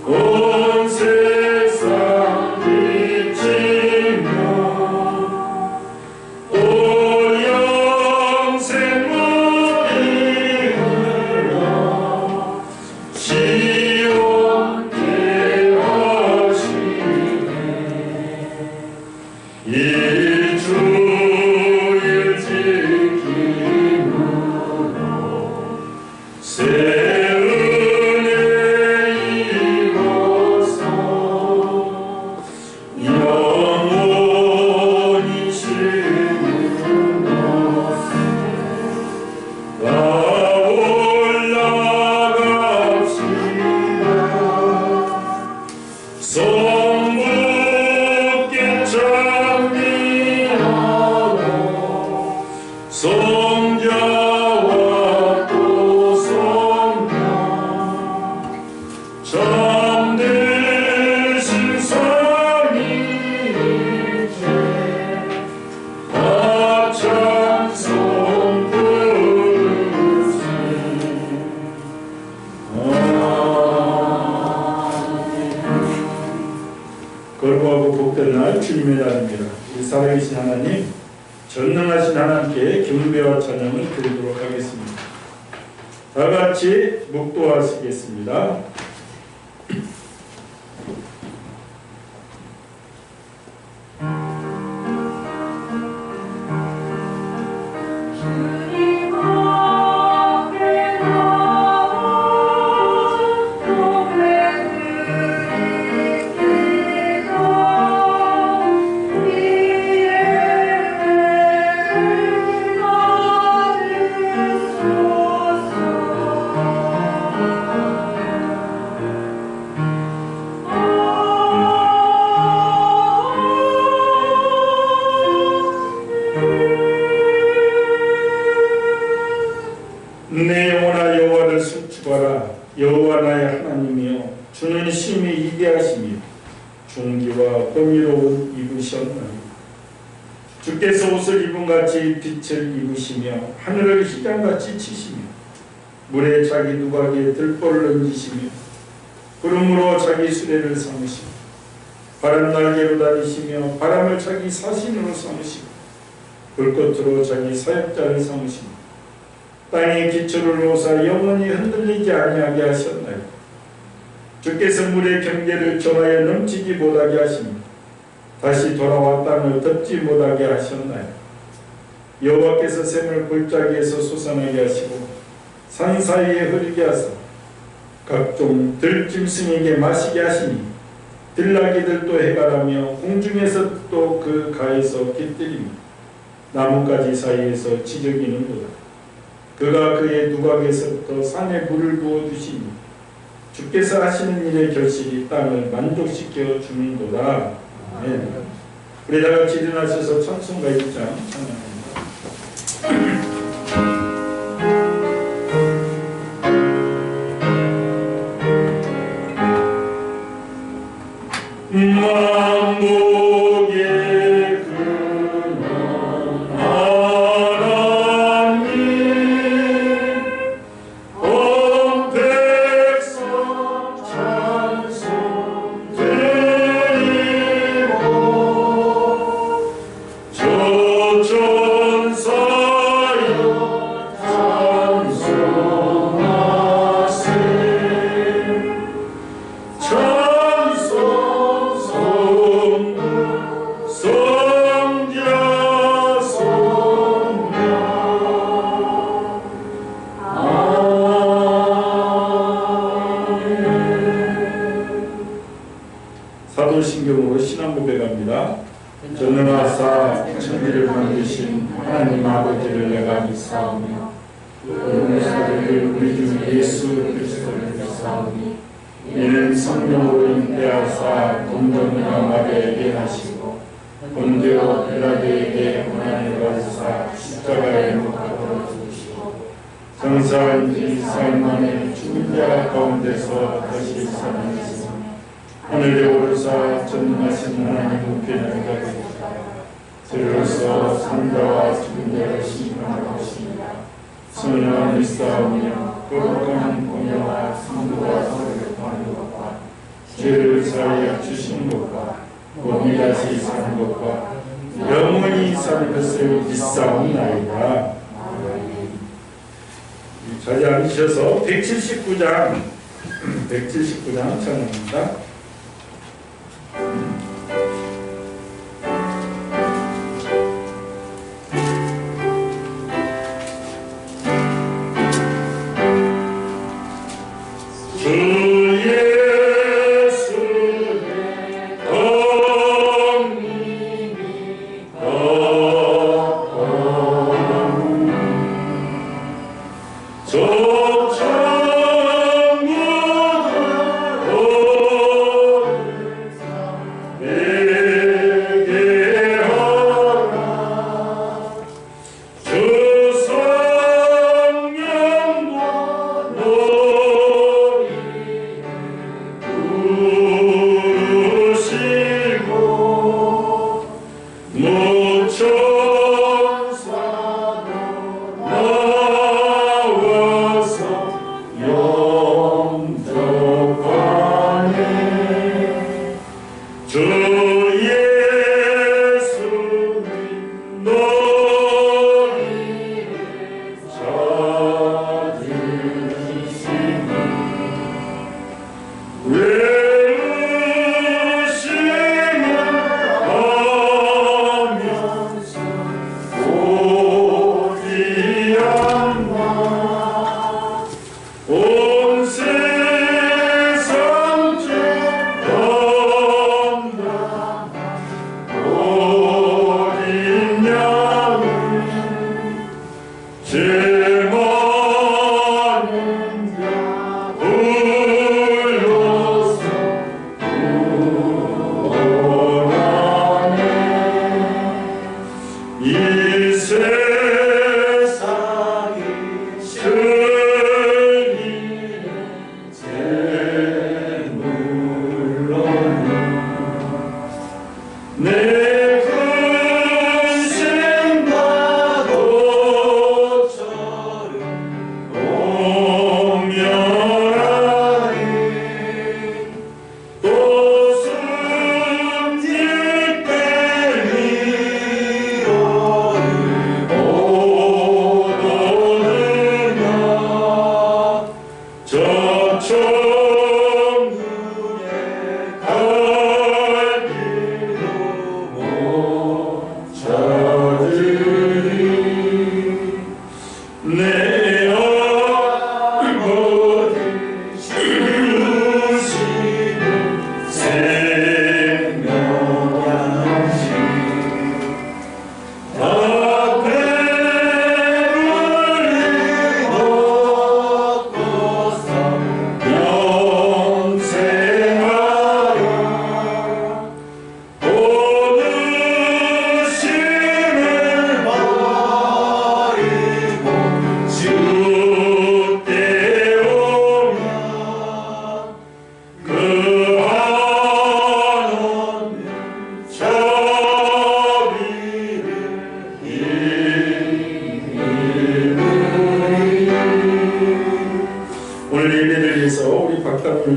온 세상 빛이 이 주의 지킴으로 새 은혜 입어서 영원히 쉬는 곳에 다 올라갑시다. 성부께 찬미하고 성자와 또 성령 참되신 삼위일체 다 찬송 부르세. 거룩하고 복된 날 주님의 날입니다. 이 살아계신 하나님, 전능하신 하나님께 경배와 찬양을 드리도록 하겠습니다. 다 같이 묵도하시겠습니다. 내 영혼아 여호와를 숨축하라. 여호와 나의 하나님이여, 주는 심히 위대하시며 존귀와 공의로운 입으셨나니 주께서 옷을 입은같이 빛을 입으시며 하늘을 희장같이 치시며 물에 자기 누각에 들보를 얹으시며 구름으로 자기 수레를 삼으시며 바람 날개로 다니시며 바람을 자기 사신으로 삼으시고 불꽃으로 자기 사역자를 삼으시며 땅에 기초를 놓으사 영원히 흔들리지 아니하게 하셨나요? 주께서 물의 경계를 정하여 넘치지 못하게 하시며 다시 돌아와 땅을 덮지 못하게 하셨나요? 여호와께서 샘을 골짜기에서 솟아나게 하시고 산 사이에 흐르게 하사 각종 들짐승에게 마시게 하시니 들나귀들도 해가라며 공중에서 또 그 가에서 깃들이며 나뭇가지 사이에서 지저귀는도다. 그가 그의 누각에서부터 산에 물을 부어두시니 주께서 하시는 일의 결실이 땅을 만족시켜 주는도다. 아멘. 우리 다같이 일어나셔서 찬송가 1장 찬양합니다. 만복의 근원 하나님 온 백성 찬송 드리고 저 천사여 찬송하세. 사도신경으로 신앙 고백합니다. 전능하사 천지를 만드신 하나님 아버지를 내가 믿사오며 은혜사를 우리 주 예수 그리스도를 믿사오니 이는 성령으로 잉태하사 동정녀 마리아에게 하시고 본디오 빌라도에게 고난을 받으사 십자가에 못 박혀 죽으시고 장사한 지 사흘 만에 죽은 자 가운데서 다시 살아나시고 하늘에 오르사 전능하신 하나님 우편에 가시다가 저로서 산자와 죽은 자를 심판하러 오시니라. 성령을 믿사오며 거룩한 공의와 성도와 서로를 구하는 것과 죄를 사하여 주시는 것과 몸이 다시 사는 것과 영원히 사는 것을 믿사옵나이다. 자리 앉으셔서 179장 찬양합니다.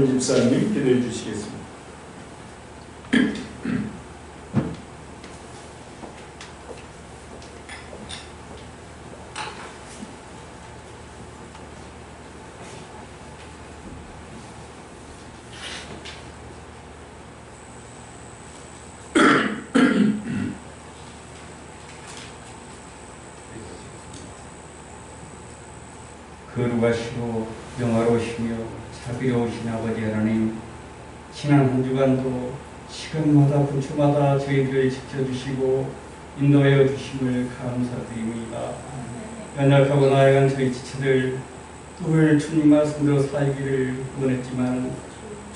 김종훈 집사님 기도해 주시겠습니다. 거룩하시고 영화로우시며 자비로우신 아버지 하나님, 지난 한 주간도 시간마다 분초마다 저희들을 지켜주시고 인도하여 주심을 감사드립니다. 연약하고 나아간 저희 지체들 늘 주님 말씀대로 살기를 원했지만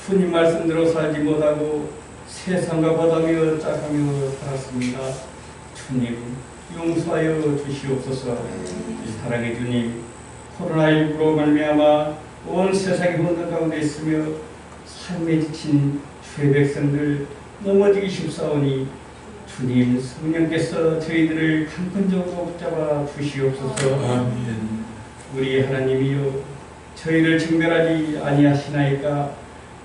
주님 말씀대로 살지 못하고 세상과 바다며 짝하며 살았습니다. 주님 용서하여 주시옵소서. 사랑의 주님, 코로나19로 말미암아 온 세상이 혼돈 가운데 있으며 삶에 지친 주의 백성들 넘어지기 쉽사오니 주님 성령께서 저희들을 강건적으로 붙잡아 주시옵소서. 아멘. 우리 하나님이여, 저희를 징별하지 아니하시나이까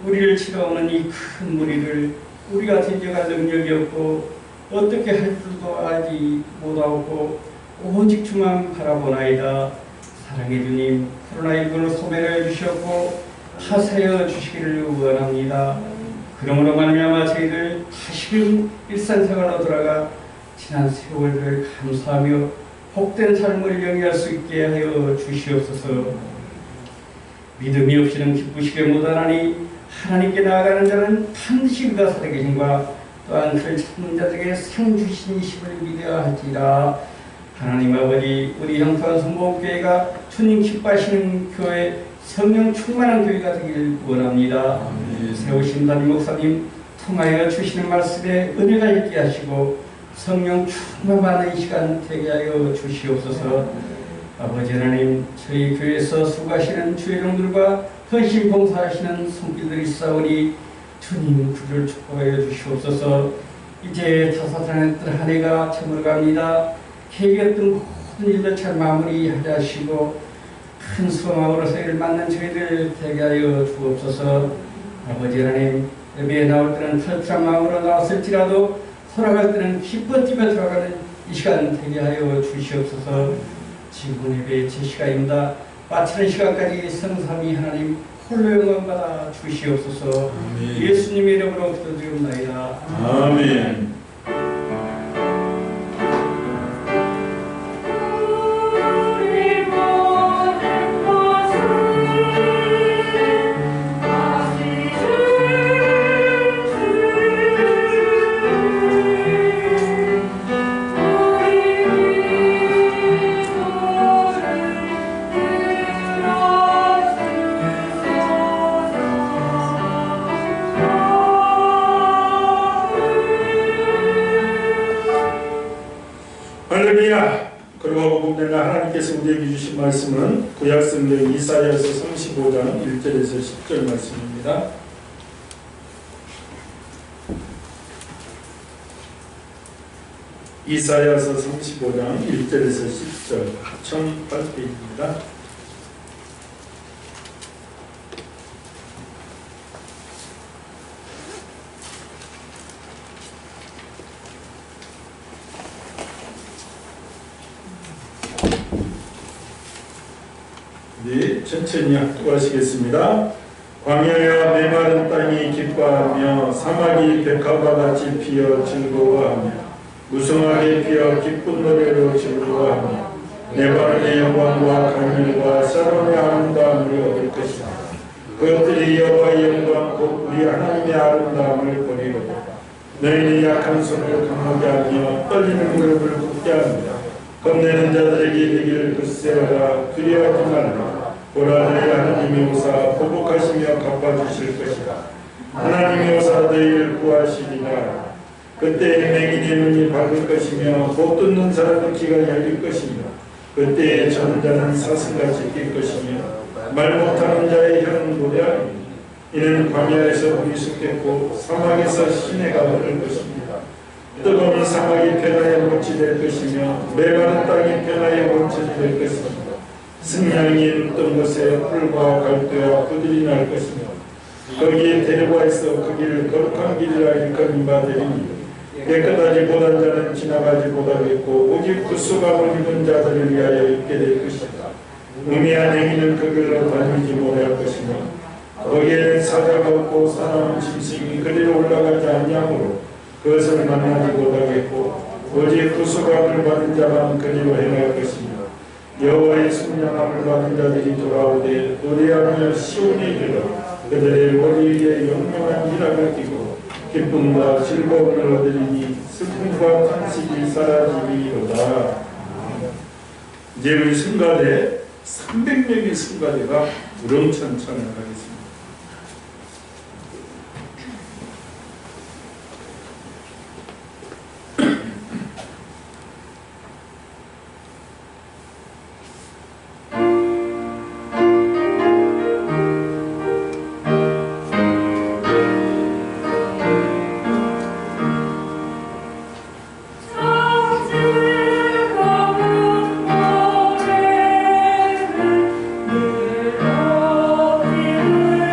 우리를 치러오는 이 큰 무리를 우리가 제어할 능력이 없고 어떻게 할 줄도 알지 못하고 오직 주만 바라보나이다. 사랑의 주님, 코로나19로 소멸해 주셨고 하사여 주시기를 원합니다. 그러므로 말미암아 저희들 다시금 일상생활로 돌아가 지난 세월을 감사하며 복된 삶을 영위할 수 있게 하여 주시옵소서. 믿음이 없이는 기쁘시게 못하나니 하나님께 나아가는 자는 반드시 그가 살아계신과 또한 그를 찾는 자들에게 상 주시니심을 믿어야 할지라. 하나님 아버지, 우리 형통한 성모교회가 주님 기뻐하시는 교회, 성령 충만한 교회가 되길 원합니다. 세우신 담임 목사님 통하여 주시는 말씀에 은혜가 있게 하시고 성령 충만한 이 시간 되게 하여 주시옵소서. 아버지 하나님, 저희 교회에서 수고하시는 주의 종들과 헌신 봉사하시는 손길들이 있사오니 주님 그를 축복하여 주시옵소서. 이제 다사다난 한 해가 저물어갑니다. 계획했던 모든 일들 잘 마무리하게 하시고 큰 소망으로서 일을 맡는 저희들 되게 하여 주옵소서. 아버지 하나님, 예배에 나올 때는 탈출한 마음으로 나왔을지라도 돌아갈 때는 기쁜 뛰며 돌아가는 이 시간 되게 하여 주시옵소서. 지금 예배의 제 시간입니다. 마치는 시간까지 성삼위 하나님 홀로 영광받아 주시옵소서. 아멘. 예수님의 이름으로 기도드리옵나이다. 아멘. 할렐루야. 그리고 복되나 하나님께서 우리에게 주신 말씀은 구약성경 이사야서 35장 1절에서 10절 말씀입니다. 이사야서 35장 1절에서 10절 1008페이지입니다. 네, 천천히 합독하시겠습니다. 광야와 메마른 땅이 기뻐하며 사막이 백합과 같이 피어 즐거워하며 무성하게 피어 기쁜 노래로 즐거워하며 레바논의 영광과 강렬과 사론의 아름다움을 얻을 것이다. 그것들이 여호와의 영광 곧 우리 하나님의 아름다움을 보리로다. 너희는 약한 손을 강하게 하며 떨리는 무릎을 굳게 합니다. 겁내는 자들에게 되기를 굳세어라. 두려워하지 말라. 보라, 너희 하나님이 오사 보복하시며 갚아주실 것이다. 하나님이 오사 너희를 구하시리라. 그때 맹인의 눈이 밝을 것이며 못 듣는 사람의 귀가 열릴 것이며 그때 저는 자는 사슴같이 뛸 것이며 말 못하는 자의 혀는 노래하리니 이는 광야에서 물이 솟겠고 사막에서 시내가 흐를 것입니다. 뜨거운 사막이 변화의 못이 될 것이며 메마른 땅이 변화의 못이 될 것입니다. 승냥이 뜬 곳에 풀과 갈대와 부들이 날 것이며 거기에 데려가 있어 그 길을 거룩한 길이라 일컬은 바되리니 깨끗하지 못한 자는 지나가지 못하겠고 오직 구수감을 입은 자들을 위하여 있게 될 것이다. 음미한 행위는 그 길로 다니지 못할 것이며 거기에는 사자가 없고 사나운 짐승이 그리로 올라가지 아니하므로 그것을 만나지 못하겠고 오직 구수감을 받은 자만 그리로 행할 것이며 여호와의 순양함을 받은 자들이 돌아오되 노래하며 시온에 이르러 그들의 머리 위에 영롱한 희락을 띠고 기쁨과 즐거움을 얻으리니 슬픔과 탄식이 사라지리로다. 이제 우리 승가대 300명의 승가대가 우렁찬 찬을 하겠습니다. 늘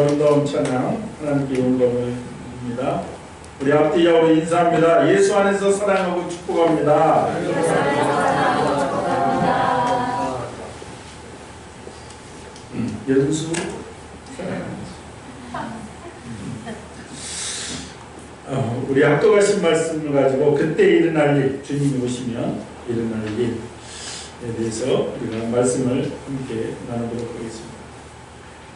아름다운 찬양 하나님께 영광을 우리 앞뒤로 인사합니다. 예수 안에서 사랑하고 축복합니다. 연수 우리 학교 가신 말씀을 가지고 그때 일어날 일, 주님이 오시면 일어날 일에 대해서 우리가 말씀을 함께 나누도록 하겠습니다.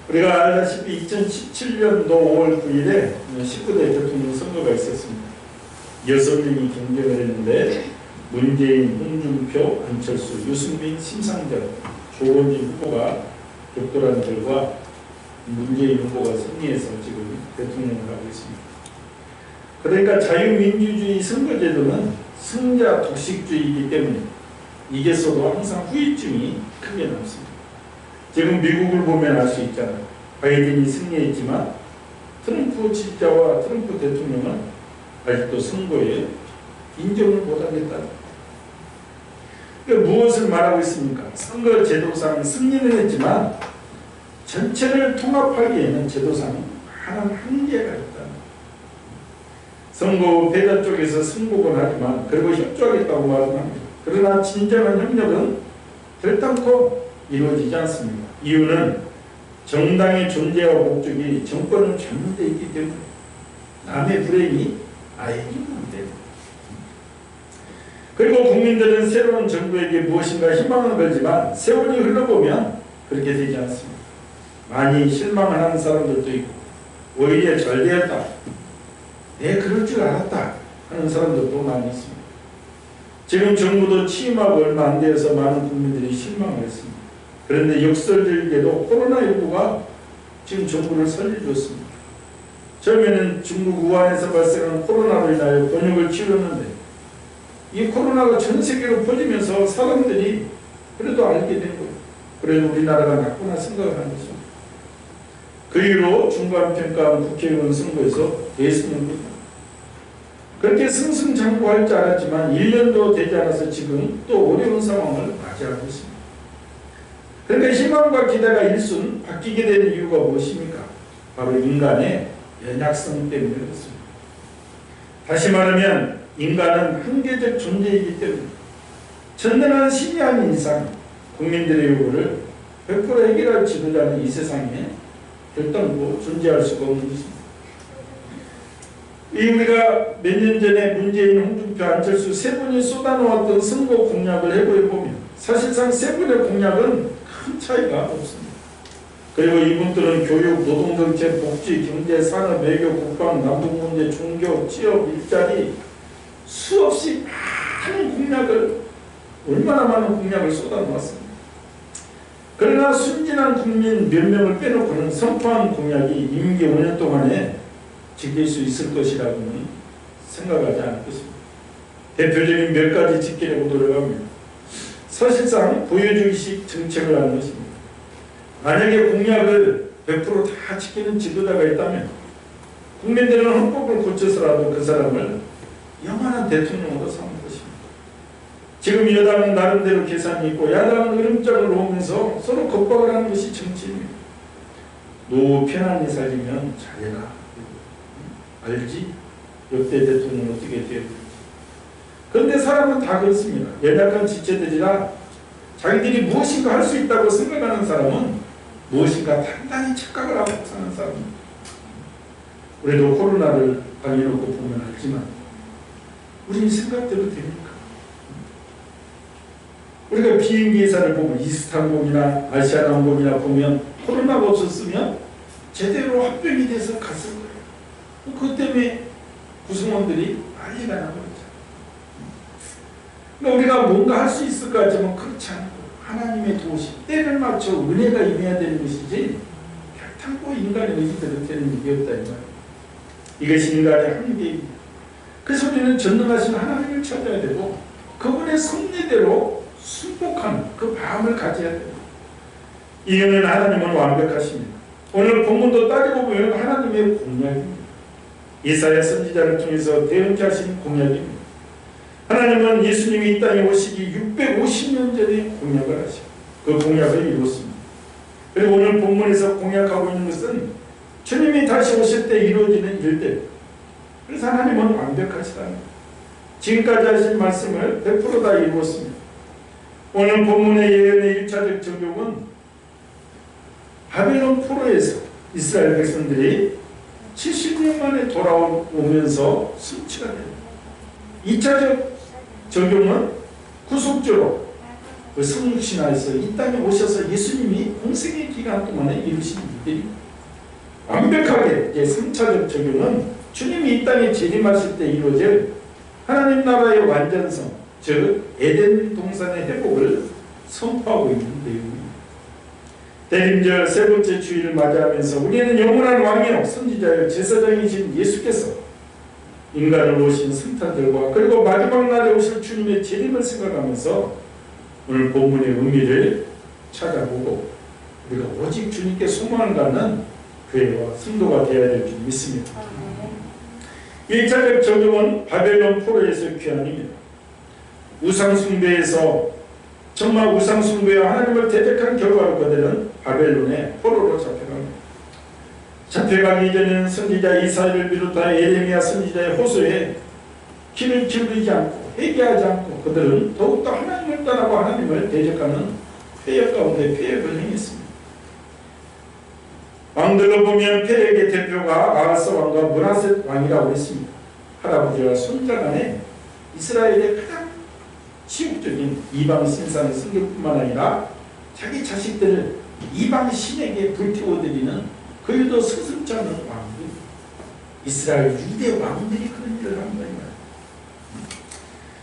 우리가 알다시피 2017년도 5월 9일에 19대 대통령 선거가 있었습니다. 6명이 경쟁을 했는데 문재인, 홍준표, 안철수, 유승민, 심상정, 조원진 후보가 격돌한 결과 문재인 후보가 승리해서 지금 대통령을 하고 있습니다. 그러니까 자유민주주의 선거제도는 승자 독식주의이기 때문에 이겼어도 항상 후유증이 크게 남습니다. 지금 미국을 보면 알 수 있잖아요. 바이든이 승리했지만 트럼프 지지자와 트럼프 대통령은 아직도 선거에 인정을 못하겠다. 그러니까 무엇을 말하고 있습니까? 선거 제도상 승리는 했지만 전체를 통합하기에는 제도상 한계가 있다. 선거 패자 쪽에서 승복은 하지만 그리고 협조하겠다고 말합니다. 그러나 진정한 협력은 결단코 이루어지지 않습니다. 이유는 정당의 존재와 목적이 정권을 잘못되어 있기 때문에 남의 불행이 나에게 있는데 그리고 국민들은 새로운 정부에게 무엇인가 희망을 걸지만 세월이 흘러보면 그렇게 되지 않습니다. 많이 실망하는 사람들도 있고 오히려 잘 되었다. 그럴 줄 알았다 하는 사람들도 많이 있습니다. 지금 정부도 취임하고 얼마 안 되어서 많은 국민들이 실망을 했습니다. 그런데 역설적이게도 코로나19가 지금 정부를 살려줬습니다. 처음에는 중국 우한에서 발생한 코로나로 인하여 번역을 치렀는데 이 코로나가 전 세계로 퍼지면서 사람들이 그래도 알게 된 거예요. 그래도 우리나라가 낫구나 생각을 한 것입니다. 그 이후로 중간평가한 국회의원 선거에서 대승입니다. 그렇게 승승장구할 줄 알았지만 1년도 되지 않아서 지금 또 어려운 상황을 맞이하고 있습니다. 그런데 희망과 기대가 일순 바뀌게 되는 이유가 무엇입니까? 바로 인간의 연약성 때문에 그렇습니다. 다시 말하면 인간은 한계적 존재이기 때문에 전능한 신이 아닌 이상 국민들의 요구를 100% 해결할 지도자는 이 세상에 결단코 존재할 수가 없는 것입니다. 우리가 몇 년 전에 문재인, 홍준표, 안철수 세 분이 쏟아놓았던 선거 공약을 해보면 사실상 세 분의 공약은 큰 차이가 없습니다. 그리고 이분들은 교육, 노동정책, 복지, 경제, 산업, 외교, 국방, 남북문제, 종교, 취업, 일자리 수없이 많은 공약을 얼마나 많은 공약을 쏟아놓았습니다. 그러나 순진한 국민 몇 명을 빼놓고는 선포한 공약이 임기 5년 동안에 지킬 수 있을 것이라고는 생각하지 않을 것입니다. 대표적인 몇 가지 지키려고 노력합니다. 사실상 보여주기식 정책을 하는 것입니다. 만약에 공약을 100% 다 지키는 지도자가 있다면 국민들은 헌법을 고쳐서라도 그 사람을 영원한 대통령으로 삼을 것입니다. 지금 여당은 나름대로 계산이 있고 야당은 으름장을 놓으면서 서로 겁박을 하는 것이 정치입니다. 노후 편안히 살리면 잘해라. 알지? 역대 대통령은 어떻게 되었는지. 그런데 사람은 다 그렇습니다. 연약한 지체들이라 자기들이 무엇인가 할 수 있다고 생각하는 사람은 무엇인가 단단히 착각을 하고 사는 사람입니다. 우리도 코로나를 방해놓고 보면 알지만 우리 생각대로 됩니까? 우리가 비행기 회사를 보면 이스탄불이나 아시아나항공이나 보면 코로나가 없었으면 제대로 합병이 돼서 갔을 거예요. 그것 때문에 구성원들이 난리가 나버렸죠. 그러니까 우리가 뭔가 할 수 있을까 하지만 그렇지 않고 하나님의 도우심, 때를 맞춰 은혜가 임해야 되는 것이지 결탄코 인간의 의지대로 되는 일이 없다 이 말이에요. 이것이 인간의 한계입니다. 그래서 우리는 전능하신 하나님을 찾아야 되고 그분의 섭리대로 순복하는 그 마음을 가져야 됩니다. 이유는 하나님은 완벽하십니다. 오늘 본문도 따지고 보면 하나님의 공약입니다. 이사야 선지자를 통해서 대언케 하신 공약입니다. 하나님은 예수님이 이 땅에 오시기 650년 전에 공약을 하시고 그 공약을 이뤘습니다. 그리고 오늘 본문에서 공약하고 있는 것은 주님이 다시 오실 때 이루어지는 일들. 그래서 하나님은 완벽하시다는 거예요. 지금까지 하신 말씀을 100% 다 이루었습니다. 오늘 본문의 예언의 1차적 적용은 바벨론 포로에서 이스라엘 백성들이 70년 만에 돌아오면서 승치가 됩니다. 2차적 적용은 구속주로 그 성육신하에서 이 땅에 오셔서 예수님이 공생의 기간 동안에 이루신 일들입니다. 완벽하게 이제 3차적 적용은 주님이 이 땅에 재림하실 때 이루어질 하나님 나라의 완전성, 즉 에덴 동산의 회복을 선포하고 있는 내용입니다. 대림절 세 번째 주일을 맞이하면서 우리는 영원한 왕이요 선지자요 제사장이신 예수께서 인간을 오신 성탄절과 그리고 마지막 날에 오실 주님의 재림을 생각하면서 오늘 본문의 의미를 찾아보고 우리가 오직 주님께 소망을 갖는 교회와 성도가 되어야 될 줄 믿습니다. 1차적 적용은 바벨론 포로에서 귀환입니다. 우상숭배에서 정말 우상숭배와 하나님을 대적한 결과로 그들은 바벨론의 포로로 잡혀갑니다. 잡혀가기 이전에는 선지자 이사야를 비롯하여 예레미야 선지자의 호소에 귀를 기울이지 않고 회개하지 않고 그들은 더욱더 하나님을 떠나고 하나님을 대적하는 폐역 가운데 폐역을 행했습니다. 왕들로 보면 폐역의 대표가 아하스 왕과 므낫셋 왕이라고 했습니다. 할아버지와 손자 간에 이스라엘의 가장 치욕적인 이방 신상의 승격뿐만 아니라 자기 자식들을 이방 신에게 불태워드리는 그 일도 서슴지 않은 왕들, 이스라엘 유대 왕들이 그런 일을 한 거예요.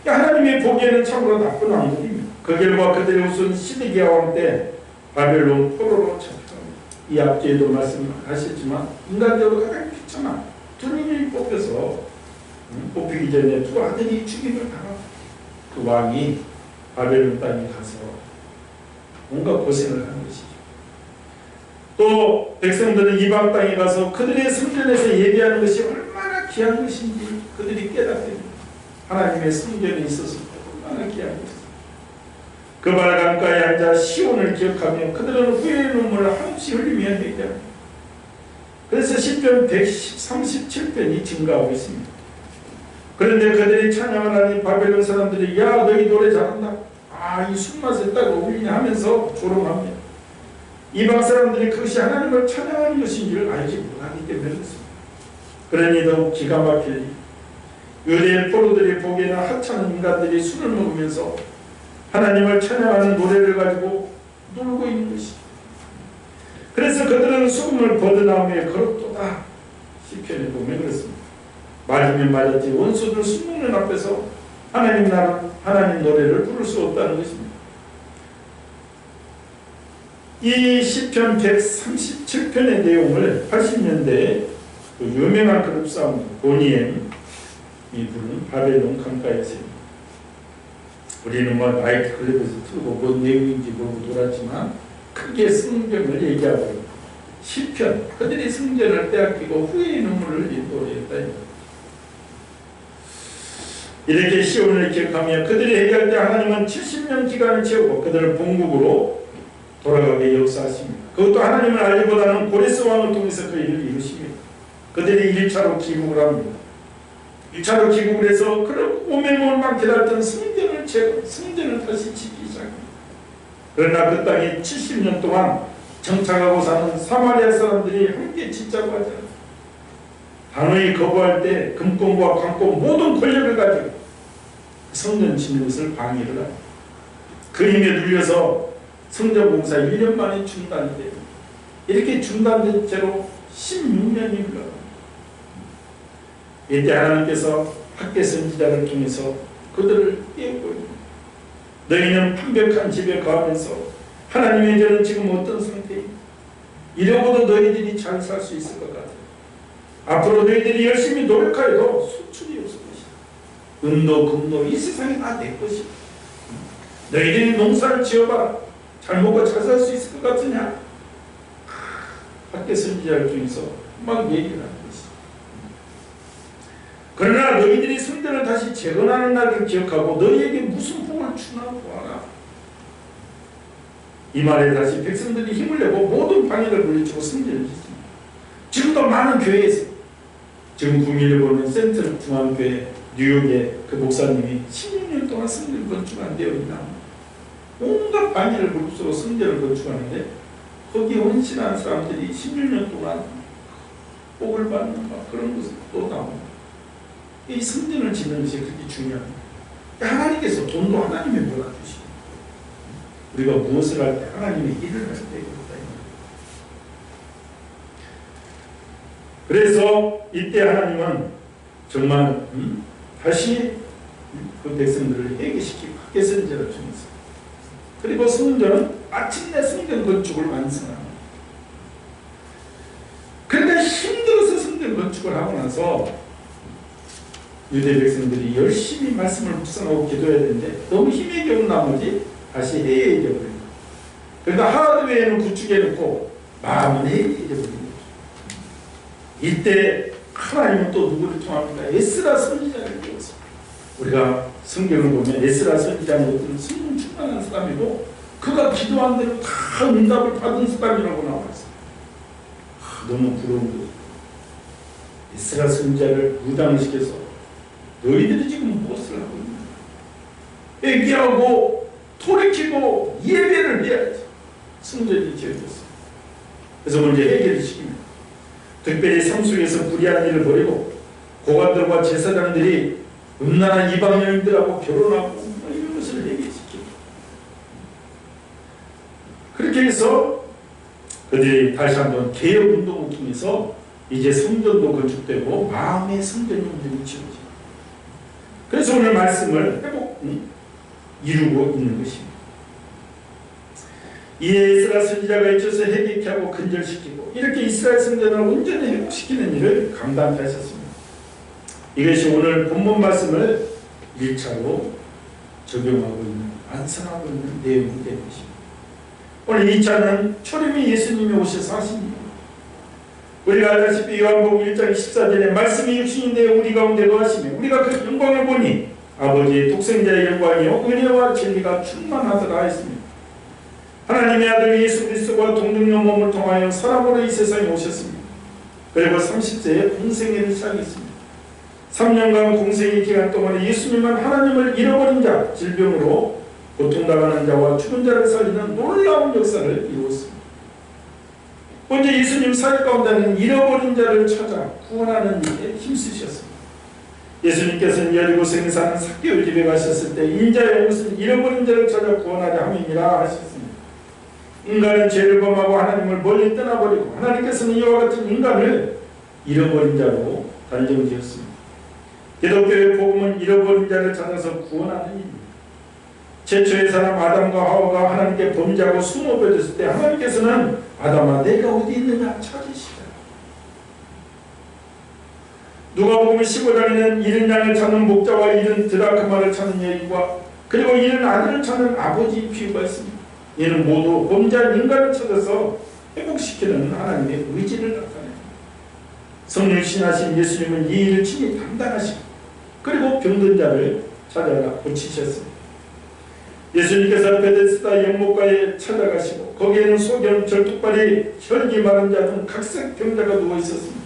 하나님이 보기에는 참으로 나쁜 왕들입니다. 그 결과 그들의 우선 시드기야 왕 때 바벨론 포로로 잡혀갑니다. 이 앞뒤에도 말씀하셨지만 인간적으로 가장 귀찮아 두 명이 뽑히기 전에 두 아들이 죽임을 당하고 그 왕이 바벨론 땅에 가서 온갖 고생을 하는 것이죠. 또 백성들은 이방 땅에 가서 그들의 성전에서 예배하는 것이 얼마나 귀한 것인지 그들이 깨닫게 됩니다. 하나님의 성전에 있어서 얼마나 귀한 것인지. 그 바닷가에 앉아 시온을 기억하며 그들은 후회의 눈물을 한없이 흘리며 얘기합니다. 그래서 시편 137편이 증가하고 있습니다. 그런데 그들이 찬양을 하니 바벨론 사람들이 야 너희 노래 잘한다. 이 술맛에 딱 어울리냐 하면서 조롱합니다. 이방 사람들이 그것이 하나님을 찬양하는 것인 줄 알지 못하기 때문에 그렇습니다. 그러니 더욱 기가 막힐 유대인 포로들이 보기에는 하찮은 인간들이 술을 먹으면서 하나님을 찬양하는 노래를 가지고 놀고 있는 것이죠. 그래서 그들은 수금을 벗어나오며 걸었도다. 시편에 보면 그렇습니다. 맞으면 맞았지 원수들 술 먹는 앞에서 하나님 노래를 부를 수 없다는 것입니다. 이 시편 137편의 내용을 80년대에 그 유명한 그룹 사운드 보니엠이 부른 바벨론 강가에서입니다. 우리는 나이트 클럽에서 틀고 뭔 내용인지 모르고 돌았지만 크게 성경을 얘기하고 시편 그들이 성전을 빼앗기고 후회의 눈물을 흘린 노래였다. 이렇게 시온을 기억하며 그들이 얘기할 때 하나님은 70년 기간을 채우고 그들을 본국으로 돌아가게 역사하십니다. 그것도 하나님을 알기보다는 고레스 왕을 통해서 그 일을 이루십니다. 그들이 1차로 귀국을 합니다. 1차로 귀국을 해서 그런 오매몰만 기다렸던 성전을 다시 짓기 시작합니다. 그러나 그 땅에 70년 동안 정착하고 사는 사마리아 사람들이 함께 짓자고 하지 않습니다. 단호히 거부할 때 금권과 관권 모든 권력을 가지고 성전 짓는 것을 방해를 합니다. 그 힘에 눌려서 성전 공사 1년 만에 중단이 됩니다. 이렇게 중단된 채로 16년이 흘러갑니다. 이때 하나님께서 학계 선지자를 통해서 그들을 깨우고 너희는 판벽한 집에 거하면서 하나님의 저는 지금 어떤 상태입니까? 이러고도 너희들이 잘 살 수 있을 것 같아요. 앞으로 너희들이 열심히 노력하여도 수출이 없을 것이다. 은도 금도 이 세상이 다 내 것이다. 너희들이 농사를 지어봐라. 잘 먹고 잘 살 수 있을 것 같으냐? 학계 선지자를 통해서 막 얘기를 하는 것이다. 그러나 너희들이 성전을 다시 재건하는 날을 기억하고 너희에게 무슨 복을 주나 보아라. 이 말에 다시 백성들이 힘을 내고 모든 방해를 물리치고 성전을 짓습니다. 지금도 많은 교회에서 지금 국민을 보는 센트럴 중앙교회 뉴욕의 그 목사님이 16년 동안 성전 건축한 되어 있나 온갖 방해를 무릅쓰고 성전을 건축하는데 거기 헌신한 사람들이 16년 동안 복을 받는 막 그런 것도 또 나옵니다. 이 성전을 짓는 것이 그렇게 중요합니다. 하나님께서 돈도 하나님의 몰아주시고 우리가 무엇을 할 때 하나님의 일을 할 때 그래서 이때 하나님은 정말 다시 그 백성들을 회개시키고 학계 선지자를 주면서 그리고 성전은 마침내 성전 건축을 완성합니다. 그런데 힘들어서 성전 건축을 하고 나서 유대 백성들이 열심히 말씀을 묵상하고 기도해야 되는데 너무 힘에 겨운 나머지 다시 해이해져 버립니다. 그러니까 하드웨어는 구축해 놓고 마음은 해이해져 버립니다. 이때 하나님은 또 누구를 통합니까? 에스라 선지자를 통해서 우리가 성경을 보면 에스라 선지자는 어떤 성령 충만한 사람이고 그가 기도한 대로 다 응답을 받은 사람이라고 나와 있어요. 너무 부러운 거죠. 에스라 선지자를 무당을 시켜서 너희들이 지금 무엇을 하고 있냐? 얘기하고 돌이키고 예배를 해야지. 성전이 지어졌어요. 그래서 먼저 해결을 시킵니다. 특별히 삶 속에서 불의한 일을 벌이고 고관들과 제사장들이 음란한 이방 여인들하고 결혼하고 이런 것을 해결시킵니다. 그렇게 해서 그들이 다시 한번 개혁운동을 통해서 이제 성전도 건축되고 마음의 성전이 완전히 지어집니다. 그래서 오늘 말씀을 이루고 있는 것입니다. 이에 이스라엘 선지자가 있어서 회개케 하고 근절시키고 이렇게 이스라엘 성전을 온전히 회복시키는 일을 감당케 하셨습니다. 이것이 오늘 본문 말씀을 1차로 적용하고 있는 완성하고 있는 내용이 되는 것입니다. 오늘 2차는 초림이 예수님이 오셔서 하신 일. 우리가 알다시피 요한복음 1장 14절에 말씀이 육신이 되어 우리 가운데 거하시며 우리가 그 영광을 보니 아버지의 독생자의 영광이요 은혜와 진리가 충만하더라 했습니다. 하나님의 아들 예수 그리스도가 동정녀 몸을 통하여 사람으로 이 세상에 오셨습니다. 그리고 30세에 공생애를 시작했습니다. 3년간 공생의 기간 동안에 예수님은 하나님을 잃어버린 자, 질병으로 고통당하는 자와 죽은 자를 살리는 놀라운 역사를 이루었습니다. 먼저 예수님 사역 가운데는 잃어버린 자를 찾아 구원하는 일에 힘쓰셨습니다. 예수님께서는 여리고성에 사는 삭개오 집에 가셨을 때 인자의 옷은 잃어버린 자를 찾아 구원하려 함이니라 하셨습니다. 인간은 죄를 범하고 하나님을 멀리 떠나버리고 하나님께서는 이와 같은 인간을 잃어버린 자로 단정지었습니다. 기독교의 복음은 잃어버린 자를 찾아서 구원하는 일입니다. 최초의 사람 아담과 하와가 하나님께 범죄하고 숨어버렸을 때 하나님께서는 아담아 내가 어디 있느냐 찾으시라. 누가복음 15장에는 잃은 양을 찾는 목자와 잃은 드라크마를 찾는 여인과 그리고 잃은 아들을 찾는 아버지 비유가 있습니다. 이는 모두 범죄한 인간을 찾아서 회복시키는 하나님의 의지를 나타냅니다. 성령 신하신 예수님은 이 일을 친히 담당하시고 그리고 병든 자를 찾아가 고치셨습니다. 예수님께서 베데스다 연못가에 찾아가시고 거기에는 소경, 절뚝발이, 혈기 마른 자 등 각색 병자가 누워 있었습니다.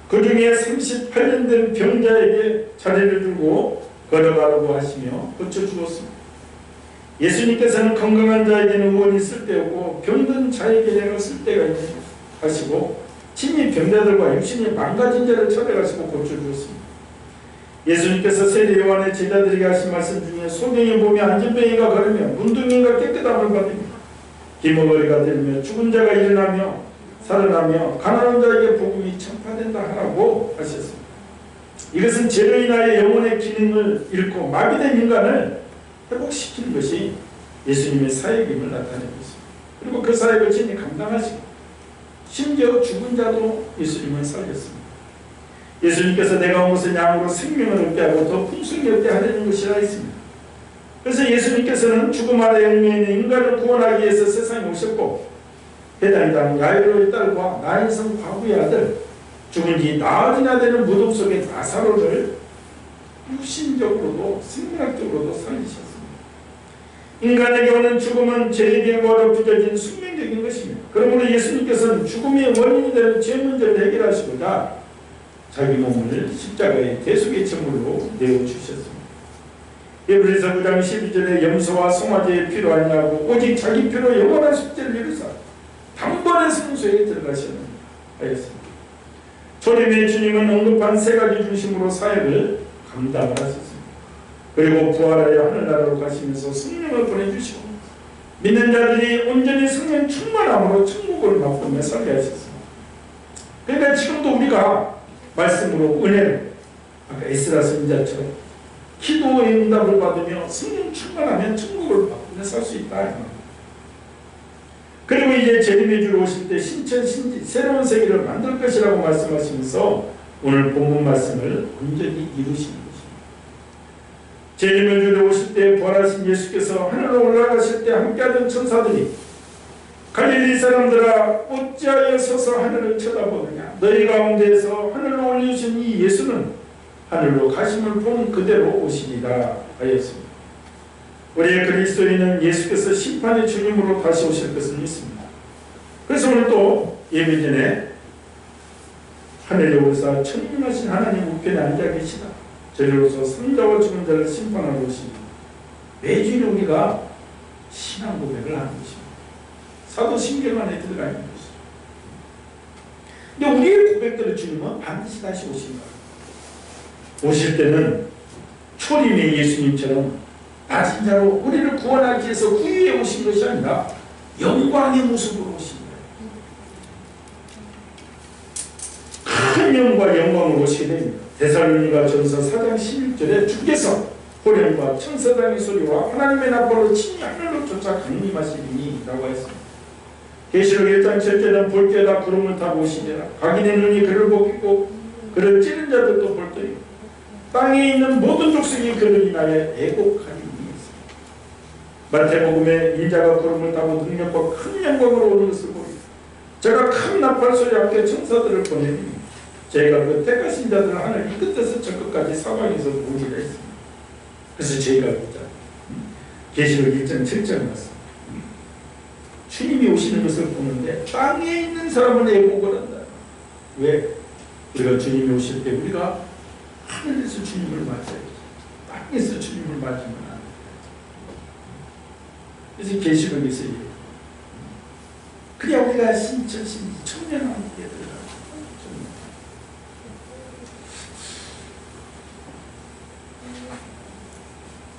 그 중에 38년 된 병자에게 자리를 주고 걸어가라고 하시며 고쳐주었습니다. 예수님께서는 건강한 자에게는 의원이 쓸데없고 병든 자에게 내가 쓸데가 있다 하시고 친히 병자들과 육신이 망가진 자를 찾아가시고 고쳐주었습니다. 예수님께서 세례 요한의 제자들에게 하신 말씀 중에 소경이 몸에 안진병이가 걸으며 문둥이가 깨끗함을 받으며 기머거리가 들며 죽은 자가 일어나며 살아나며 가난한 자에게 복음이 전파된다 하라고 하셨습니다. 이것은 죄로 인하여 영혼의 기능을 잃고 마비된 인간을 회복시키는 것이 예수님의 사역임을 나타내고 있습니다. 그리고 그 사역을 친히 감당하시고 심지어 죽은 자도 예수님은 살렸습니다. 예수님께서 내가 온 것은 양으로 생명을 얻게 하고 더 풍성히 얻게 하려는 것이라 했습니다. 그래서 예수님께서는 죽음 아래 얽매여 있는 인간을 구원하기 위해서 세상에 오셨고 해당이 당 야이로의 딸과 나인성 과부의 아들 죽은 지 나흘이나 되는 무덤 속의 나사로를 육신적으로도 생명학적으로도 살리셨습니다. 인간에게 오는 죽음은 죄의 결과로 빚어진 숙명적인 것입니다. 그러므로 예수님께서는 죽음의 원인이 되는 죄 문제를 해결하시고자 자기 몸을 십자가의 대속의 제물로 내어주셨습니다. 에브리서 9장 12절에 염소와 송아지의 피로 아니하고 오직 자기 피로 영원한 속죄를 이루사 단번에 성소에 들어가셨습니다. 초림의 주님은 언급한 세 가지 중심으로 사역을 감당을 하셨습니다. 그리고 부활하여 하늘나라로 가시면서 성령을 보내주시고 믿는 자들이 온전히 성령 충만함으로 천국을 맛보며 살게 하셨습니다. 그러니까 지금도 우리가 말씀으로 은혜로 아까 에스라 선지자처럼 기도의 응답을 받으며 성령 충만하면 천국을 맛보며 살 수 있다. 그리고 이제 재림의 주로 오실 때 신천 신지 새로운 세계를 만들 것이라고 말씀하시면서 오늘 본문 말씀을 온전히 이루시는 것입니다. 재림의 주로 오실 때 부활하신 예수께서 하늘로 올라가실 때 함께하던 천사들이 갈릴리 사람들아 어찌하여 서서 하늘을 쳐다보느냐 너희 가운데에서 하늘로 올리신 이 예수는 하늘로 가심을 본 그대로 오시리라 하였습니다. 우리의 그리스도인은 예수께서 심판의 주님으로 다시 오실 것을 믿습니다. 그래서 오늘 또 예배 전에 하늘에 오사 천명하신 하나님 우편에 앉아 계시다. 저리로서 선자와 죽은 자를 심판하러 오십니다. 매주일 우리가 신앙 고백을 하는 것입니다. 사도신경 안에 들어가 있는 것입니다. 근데 우리의 고백들을 주님은 반드시 다시 오신다. 오실 때는 초림의 예수님처럼 낮은 자로 우리를 구원하기 위해서 구유에 오신 것이 아니라 영광의 모습으로 오신 거예요. 큰 영과 영광으로 오시게 됩니다. 데살로니가 전서 4장 11절에 주께서 호련과 천사장의 소리와 하나님의 나팔로 친히 하늘로 쫓아 강림하시리니 라고 했습니다. 계시록 1장 7절에는 볼 때에다 구름을 타고 오시리라. 각인의 눈이 그를 보고 그를 찌른 자들도 볼 터이고 땅에 있는 모든 족속이 그를 인하여 애곡하리니. 마태복음에 인자가 구름을 타고 능력과 큰 영광으로 오는 것을 보리니 제가 큰 나팔 소리 함께 천사들을 보내니 저희가 그 택하신 자들을 하늘 이 끝에서 저 끝까지 사방에서 보리라 했습니다. 그래서 저희가 보자 계시록 1장 7절 말씀 주님이 오시는 것을 보는데 땅에 있는 사람은 애곡을 한다. 왜? 우리가 주님이 오실 때 우리가 하늘에서 주님을 맞아야지 땅에서 주님을 맞으면 안 돼. 그래서 계시록에서 그래야 우리가 신천신 청년함께 들어가고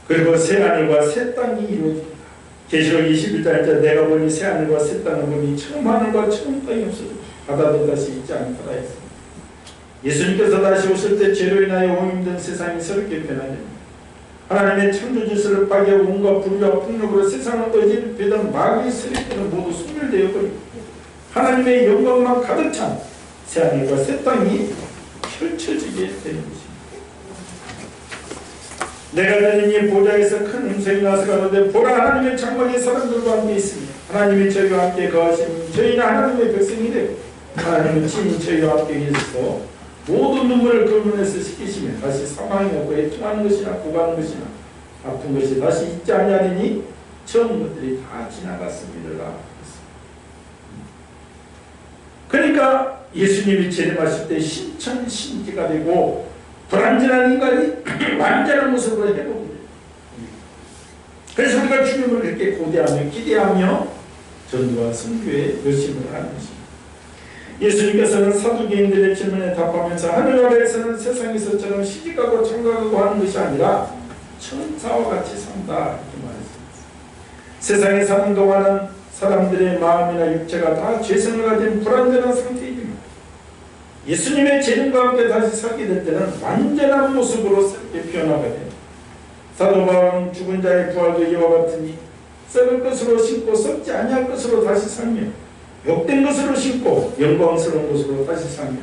그리고 새하늘과 새 땅이 이루어집니다. 계시록 21장에 내가 보니 새하늘과 새 땅을 보니 처음 하늘과 처음 땅이 없어져 바다도 다시 있지 않더라 했습니다. 예수님께서 다시 오실 때 죄로 인하여 온 힘든 세상이 새롭게 변화됩니다. 하나님의 창조 질서를 파괴하고 온갖 불의와 폭력으로 세상을 어지럽히던 마귀의 세력들은 모두 소멸되어 버리고 하나님의 영광만 가득 찬 새하늘과 새 땅이 펼쳐지게 되는 것입니다. 내가 들은 이 보좌에서 큰 음성이 나서 가로되 보라 하나님의 장막에 사람들과 함께 있으니 하나님이 저희와 함께 거하시니 저희는 하나님의 백성이 되고 하나님은 친히 저희와 함께 계셔서 모든 눈물을 그 눈에서 씻기시며 다시 사망이 없고 애통하는 것이나 고가는 것이나 아픈 것이 다시 있지 아니하리니 처음 것들이 다 지나갔습니다. 그러니까 예수님이 재림하실 때 신천신지가 되고 불완전한 인간이 완전한 모습으로 회복이 돼요. 그래서 우리가 주님을 그렇게 고대하며 기대하며 전도와 선교에 열심을 하는 것입니다. 예수님께서는 사두개인들의 질문에 답하면서 하늘 아래에서는 세상에서처럼 시집가고 장가가고 하는 것이 아니라 천사와 같이 산다 이렇게 말했습니다. 세상에 사는 동안은 사람들의 마음이나 육체가 다 죄성을 가진 불완전한 상태이지만 예수님의 재림과 함께 다시 살게 될 때는 완전한 모습으로 새롭게 변화가 됩니다. 사도 바울은 죽은 자의 부활도 이와 같으니 썩을 것으로 신고 썩지 아니할 것으로 다시 살며 욕된 것으로 신고 영광스러운 것으로 다시 살며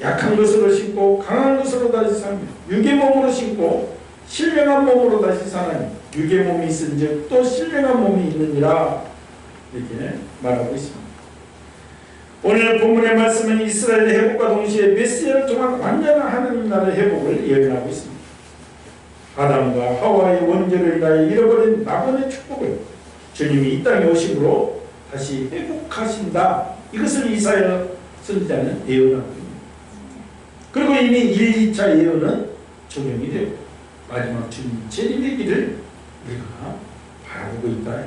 약한 것으로 신고 강한 것으로 다시 살며 육의 몸으로 신고 신령한 몸으로 다시 사나니 육의 몸이 있은즉 또 신령한 몸이 있느니라 이렇게 말하고 있습니다. 오늘 본문의 말씀은 이스라엘의 회복과 동시에 메시아를 통한 완전한 하나님 나라의 회복을 예언하고 있습니다. 아담과 하와의 원죄로 인하여 잃어버린 낙원의 축복을 주님이 이 땅에 오심으로 다시 회복하신다. 이것을 이사야 선지자는 예언하고 있습니다. 그리고 이미 1, 2차 예언은 적용이 되고 마지막 주님 재림의 길을 우리가 바라보고 있다.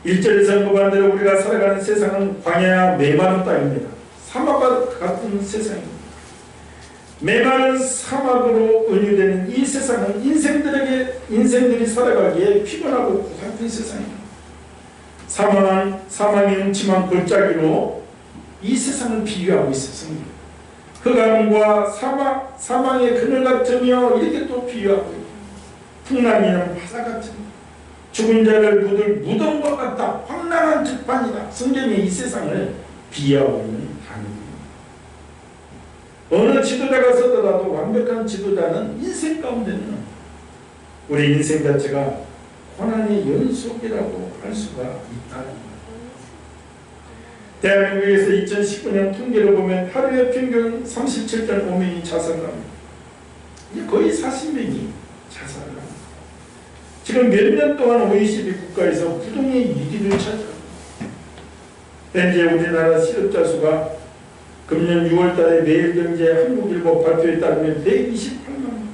1절에서 언급한 대로 우리가 살아가는 세상은 광야와 메마른 땅입니다. 사막과 같은 세상입니다. 메마른 사막으로 은유되는 이 세상은 인생들이 살아가기에 피곤하고 고달픈 세상입니다. 사망이 음침한 골짜기로 이 세상을 비유하고 있었습니다. 흑암과 사망의 그늘 같으며 이렇게 또 비유하고 있고 풍랑이나 바다 같은 죽은 자를 묻을 무덤과 같다. 황량한 들판이다. 성경이 이 세상을 비유하고 있는 단어입니다. 어느 지도자가 쓰더라도 완벽한 지도자는 인생 가운데는 우리 인생 자체가 고난의 연속이라고 할 수가 있다. 대한민국에서 2019년 통계를 보면 하루에 평균 37.5명이 자살을 합니다. 거의 40명이 자살을 합니다. 지금 몇 년 동안 OECD 국가에서 부동의 1위를 차지합니다. 현재 우리나라 실업자 수가 금년 6월달에 매일경제 한국일보 발표에 따르면 128만 명,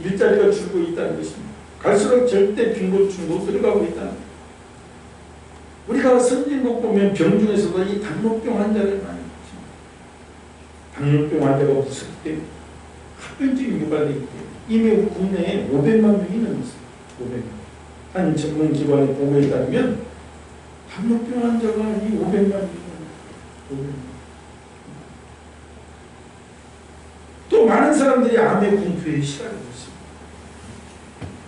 일자리가 줄고 있다는 것입니다. 갈수록 절대 빈곤층도 들어가고 있다는 것입니다. 우리가 선진국 보면 병 중에서도 이 당뇨병 환자를 많이 봤습니다. 당뇨병 환자가 무섭게 합병증이 유발되기 때문에 이미 국내에 500만 명이 넘었습니다. 500만. 한 전문 기관의 보고에 따르면 당뇨병 환자가 이 500만 명이 500만. 또 많은 사람들이 암의 공포에 시달리고 있습니다.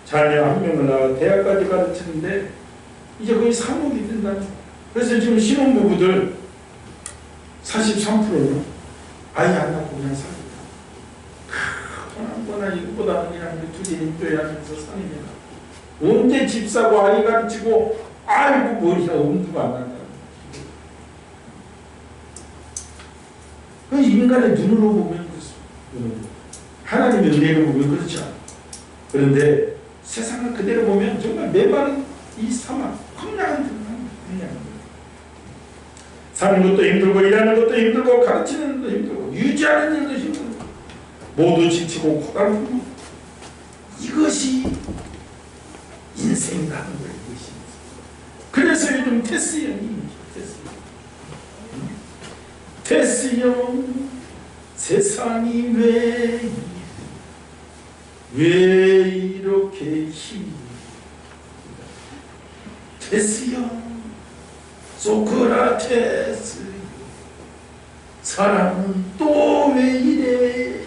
자녀 한 명을 낳아 대학까지 가르치는데 이제 거의 3억이 된다는 거예요. 그래서 지금 신혼부부들 43%는 아이 안 낳고 그냥 삽니다. 그거나 이거보다는 그냥 둘이 힘줘야 하면서 사니까 언제 집 사고 아이 가르치고 아이고 머리가 엄두가 안 난다. 인간의 눈으로 보면 그렇습니다. 하나님의 은혜를 보면 그렇죠. 그런데 세상을 그대로 보면 정말 메마른 이 사막, 황량한 들판, 사는 것도 힘들고 일하는 것도 힘들고 가르치는 것도 힘들고 유지하는 일도 힘들고 모두 지치고 고달프고 이것이 인생이라는 거예요. 이것이. 그래서 요즘 테스형 세상이 왜 이렇게 힘이 테스형 소크라테스 사랑은 또 왜 이래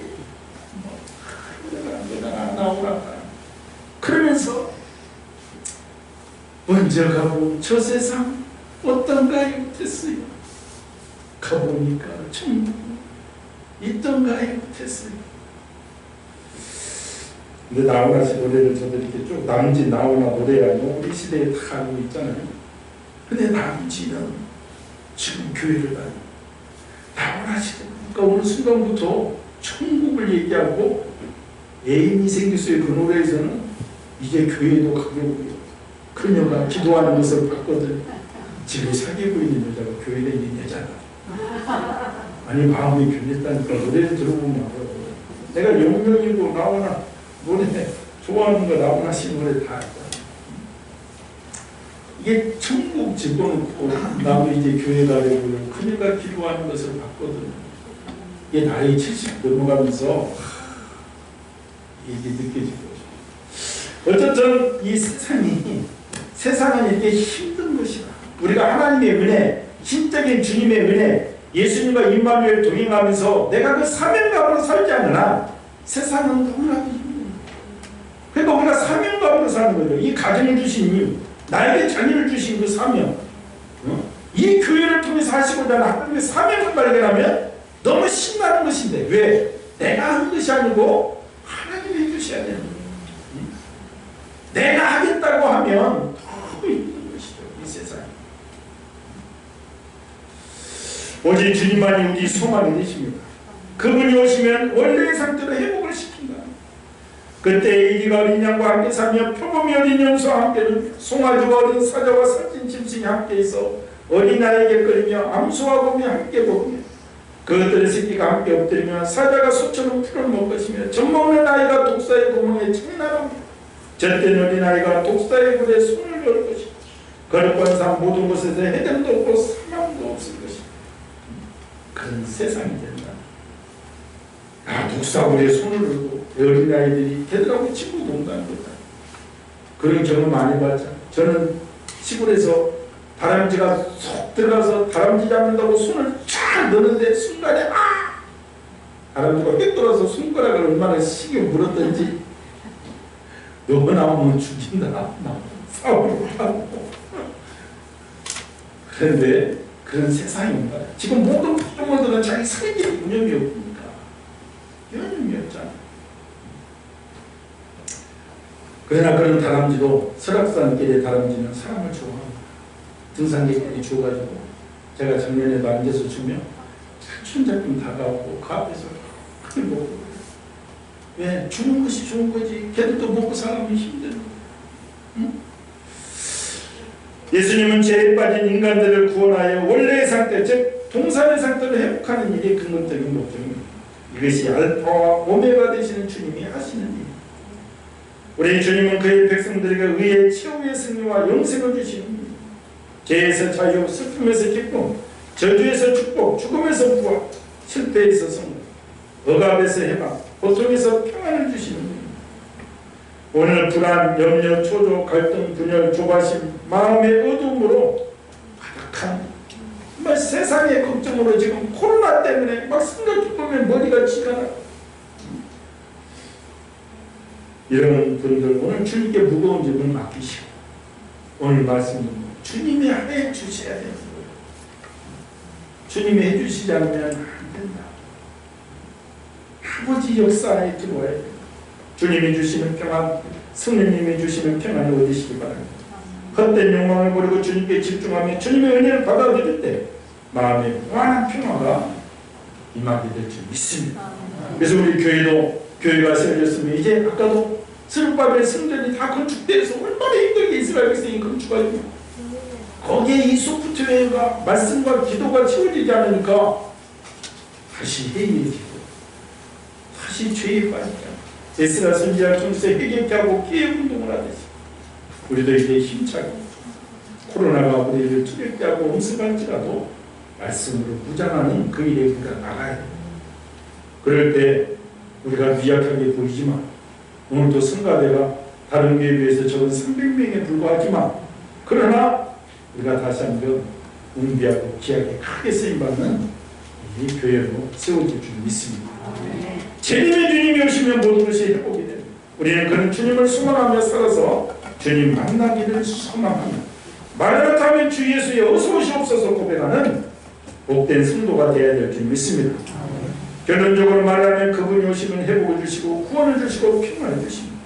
나오라 그러면서 먼저 가본 저 세상 어떤가요? 테스요 가보니까 천국 있던가요? 테스요. 근데 나훈아 씨 노래를 저도 이렇게 쭉 남진 나훈아 노래라고 우리 시대에 다 알고 있잖아요. 근데 남진은 지금 교회를 다녀. 나훈아 씨는 그러니까 어느 순간부터 천국을 얘기하고 애인이 생겼어요. 그 노래에서는 이제 교회도 가려고요. 그녀가 기도하는 것을 봤거든. 지금 사귀고 있는 여자가 교회에 있는 여자다. 아니 마음이 변했다니까 노래를 들어보면 알아요. 내가 영명이고 나훈아 노래 좋아하는 거 나훈아 씨 노래 다 알고 이게 천국 집어넣고 나도 이제 교회 가려고요. 그녀가 기도하는 것을 봤거든. 이게 나이 70 넘어가면서 이게 느껴지고 어쨌든 이 세상은 이렇게 힘든 것이다. 우리가 하나님의 은혜, 신적인 주님의 은혜, 예수님과 임마누엘 동행하면서 내가 그 사명감으로 살지 않으나 세상은 너무나도 힘든 거예요. 그러니까 우리가 사명감으로 사는 거죠. 이 가정을 주신 이 나에게 자녀를 주신 그 사명, 이 교회를 통해서 하시고자 하는 하나님의 사명을 발견하면 너무 신나는 것인데 왜? 내가 하는 것이 아니고 하나님이 해주셔야 되는 거예요. 내가 하겠다고 하면 너무 힘든 것이죠. 이 세상. 오직 주님만이 우리 소망이 되십니다. 그분이 오시면 원래의 상태로 회복을 시킨다. 그때 이리가 어린 양과 함께 사며 표범이 어린 염소와 함께 누며 송아지와 어린 사자와 살찐 짐승이 함께 있어 어린아이에게 끌며 암소와 곰이 함께 먹으며 그것들의 새끼가 함께 엎드리며 사자가 소처럼 풀을 먹을 것이며 젖먹는 아이가 독사의 구멍에 청나라며 젖된 어린아이가 독사의 굴에 손을 넣을 것이며 거룩한 삶 모든 곳에서 해됨도 없고 사망도 없을 것이며 그런 세상이 된다. 독사굴에 손을 넣고 어린아이들이 걔들하고 친구 동반한 거다. 그런 경험 많이 봤잖아. 저는 시골에서 다람쥐가 쏙 들어가서 다람쥐 잡는다고 손을 쫙 넣는데 순간에 다람쥐가 휙 돌아서 손가락을 얼마나 시게 물었던지 너무 나오면 죽인다. 싸우려고 하고. 그런데 그런 세상입니다. 지금 모든 포조물들은 자기 살기 운영이 없으니까 연임이 없잖아. 그러나 그런 다람쥐도 설악산길의 다람쥐는 사람을 좋아합니다. 등산객들이 주어가지고 제가 작년에도 앉아서 주면 춘작품 다가오고 그 앞에서 그걸 먹고 왜? 주는 것이 좋은 거지. 걔들도 먹고 살아면 힘든 거야. 응? 예수님은 죄에 빠진 인간들을 구원하여 원래의 상태, 즉 동산의 상태로 회복하는 일이 근본적인 목적입니다. 이것이 알파와 오메가 되시는 주님이 하시는 일입니다. 우리 주님은 그의 백성들에게 의의 최후의 승리와 영생을 주시는 분입니다. 죄에서 자유, 슬픔에서 기쁨, 저주에서 축복, 죽음에서 부활, 실패에서 성공, 억압에서 해방, 고통에서 평안을 주시는 분입니다. 오늘 불안, 염려, 초조, 갈등, 분열, 조바심, 마음의 어두움으로 바닥한 세상의 걱정으로 지금 코로나 때문에 막 생각해보면 머리가 쥐가 나. 이런 분들 오늘 주님께 무거운 짐을 맡기시고 오늘 말씀은 주님이 해 주셔야 돼요. 주님이 해주시지 않으면 안 된다. 아버지 역사에 들어와야 돼요. 주님이 주시는 평안, 성령님이 주시는 평안을 얻으시기 바랍니다. 헛된 욕망을 버리고 주님께 집중하며 주님의 은혜를 받아들일 때 마음에 무한한 평화가 임하게 될 줄 믿습니다. 그래서 우리 교회도 교회가 세워졌으면 이제 아까도 스룹바벨 성전이 다 건축돼서 얼마나 힘들게 이스라엘 백성이 건축하고 거기에 이 소프트웨어가 말씀과 기도가 채워지지 않으니까 다시 해이해지고 다시 죄에 빠지자. 에스라 선지자 통해서 회개케 하고 기회운동을 하듯이 우리도 이제 힘차게 코로나가 우리를 두렵게 하고 엄습할지라도 말씀으로 무장하는 그 일에 우리가 나가야 됩니다. 그럴 때 우리가 미약하게 보이지만 오늘도 성가대가 다른 교회에 비해서 적은 300명에 불과하지만 그러나 우리가 다시 한번 은비하고 귀하게 크게 쓰임받는 이 교회로 세워질 줄 믿습니다. 재림의 주님이 오시면 모든 것이 회복이 됩니다. 우리는 그런 주님을 소망하며 살아서 주님 만나기를 소망합니다. 말을 타면 주 예수의 어서 오시옵소서 고백하는 복된 성도가 되어야 될 줄 믿습니다. 결론적으로 말하면 그분이 오시면 회복을 주시고 구원을 주시고 평안을 주십니다.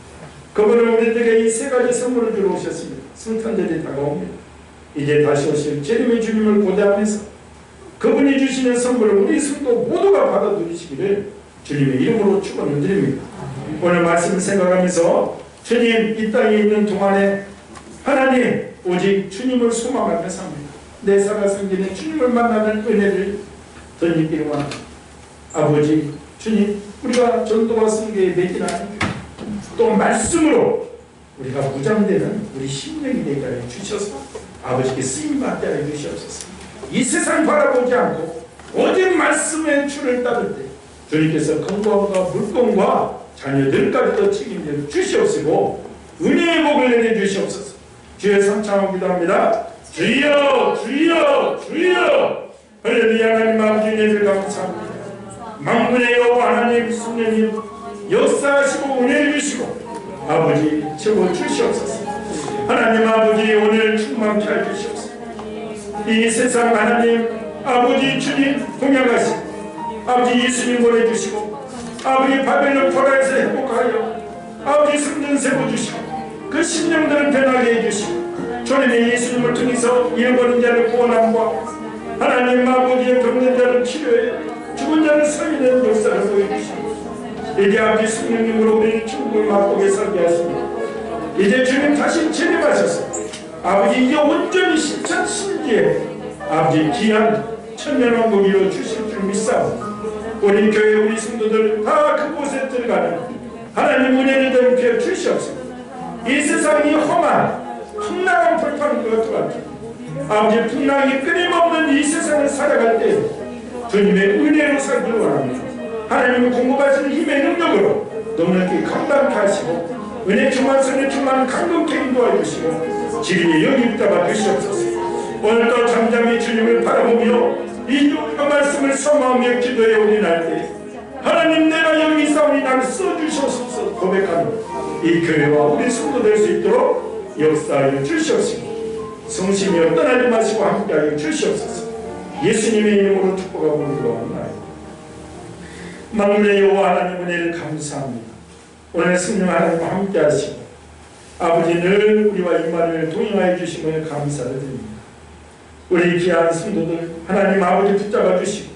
그분은 우리들에게 이 세 가지 선물을 주러 오셨습니다. 성탄절이 다가옵니다. 이제 다시 오실 재림의 주님을 고대하면서 그분이 주시는 선물을 우리 성도 모두가 받아 누리시기를 주님의 이름으로 축원을 드립니다. 오늘 말씀을 생각하면서 주님 이 땅에 있는 동안에 하나님 오직 주님을 소망하며 삽니다. 내 살아생전에 주님을 만나는 은혜를 던지기를 원합니다. 아버지 주님 우리가 전도와 선교에 매진하는 또 말씀으로 우리가 무장되는 우리 심령이 되게 하여 주셔서 아버지께 쓰임받게 하여 주시옵소서. 이 세상 바라보지 않고 오직 말씀의 줄을 따를 때 주님께서 건강과 물건과 자녀들까지도 책임져 주시옵시고 은혜의 복을 내려주시옵소서. 주의 삼창하고 기도합니다. 주여 주여 주여. 할렐루야. 하나님 아버지 은혜를 감사합니다. 만군의 여호와 하나님 성령님 역사하시고 은혜를 주시고 아버지 채워 주시옵소서. 하나님 아버지 오늘 충만케 해 주시옵소서. 이 세상 하나님 아버지 주님 공양하시고 아버지 예수님 보내주시고 아버지 바벨론 포라에서 회복하여 아버지 성전 세워주시고 그 심령들을 변하게 해주시고 주님의 예수님을 통해서 잃어버린 자를 구원함과 하나님 아버지의 병든 자를 치료해 죽은 자를 살리는 역사를 보여주시고 이제 아버지 성령님으로 우리를 천국을 맛보게 살게 하십니다. 이제 주님 다시 재림하셔서 아버지 이제 온전히 신천 신지에 아버지 귀한 천년왕국 이루어 주실 줄 믿사옵니다. 우리 교회 우리 성도들 다 그곳에 들어가는 하나님 은혜를 덤벼 주시옵소서. 이 세상이 험한 풍랑한 불판인 것 같아 아버지 풍랑이 끊임없는 이 세상을 살아갈 때 주님의 은혜로 살기를 원합니다. 하나님을 공급하시는 힘의 능력으로 넉넉히 감당케 하시고 은혜 충만 선의 충만 강동케 인도하여 주시고 지리에 영이 붙잡아 주시옵소서. 오늘도 잠잠히 주님을 바라보며 이 용과 말씀을 소망하며 기도해 올인할 때 하나님 내가 여기 있사오니 나를 써주시옵소서 고백하는 이 교회와 우리 성도 될 수 있도록 역사하여 주시옵시고 성심이여 떠나지 마시고 함께하여 주시옵소서. 예수님의 이름으로 축복하고 기도합니다. 만군의 여호와 하나님 은혜를 감사합니다. 오늘 성령 하나님과 함께하시고 아버지 늘 우리와 임마누엘 동행하여 주심을 감사를 드립니다. 우리 귀한 성도들 하나님 아버지 붙잡아 주시고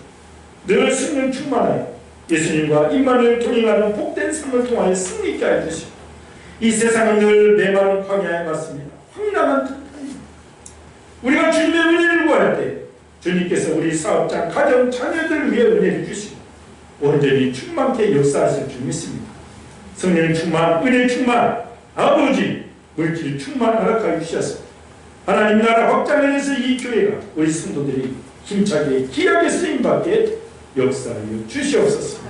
늘 성령 충만하여 예수님과 임마누엘 동행하는 복된 삶을 통하여 승리케 하여 주시고 이 세상은 늘 메마른 광야에 맞습니다. 황량한 turf입니다. 우리가 주님의 은혜를 구할 때 주님께서 우리 사업장, 가정, 자녀들을 위해 은혜를 주시고 온전히 충만케 역사하실 줄 믿습니다. 성령 충만, 은혜 충만, 아버지 물질 충만 허락하여 주셔서 하나님 나라 확장에 대해서 이 교회가 우리 성도들이 힘차게 귀하게 쓰임받게 역사하여 주시옵소서.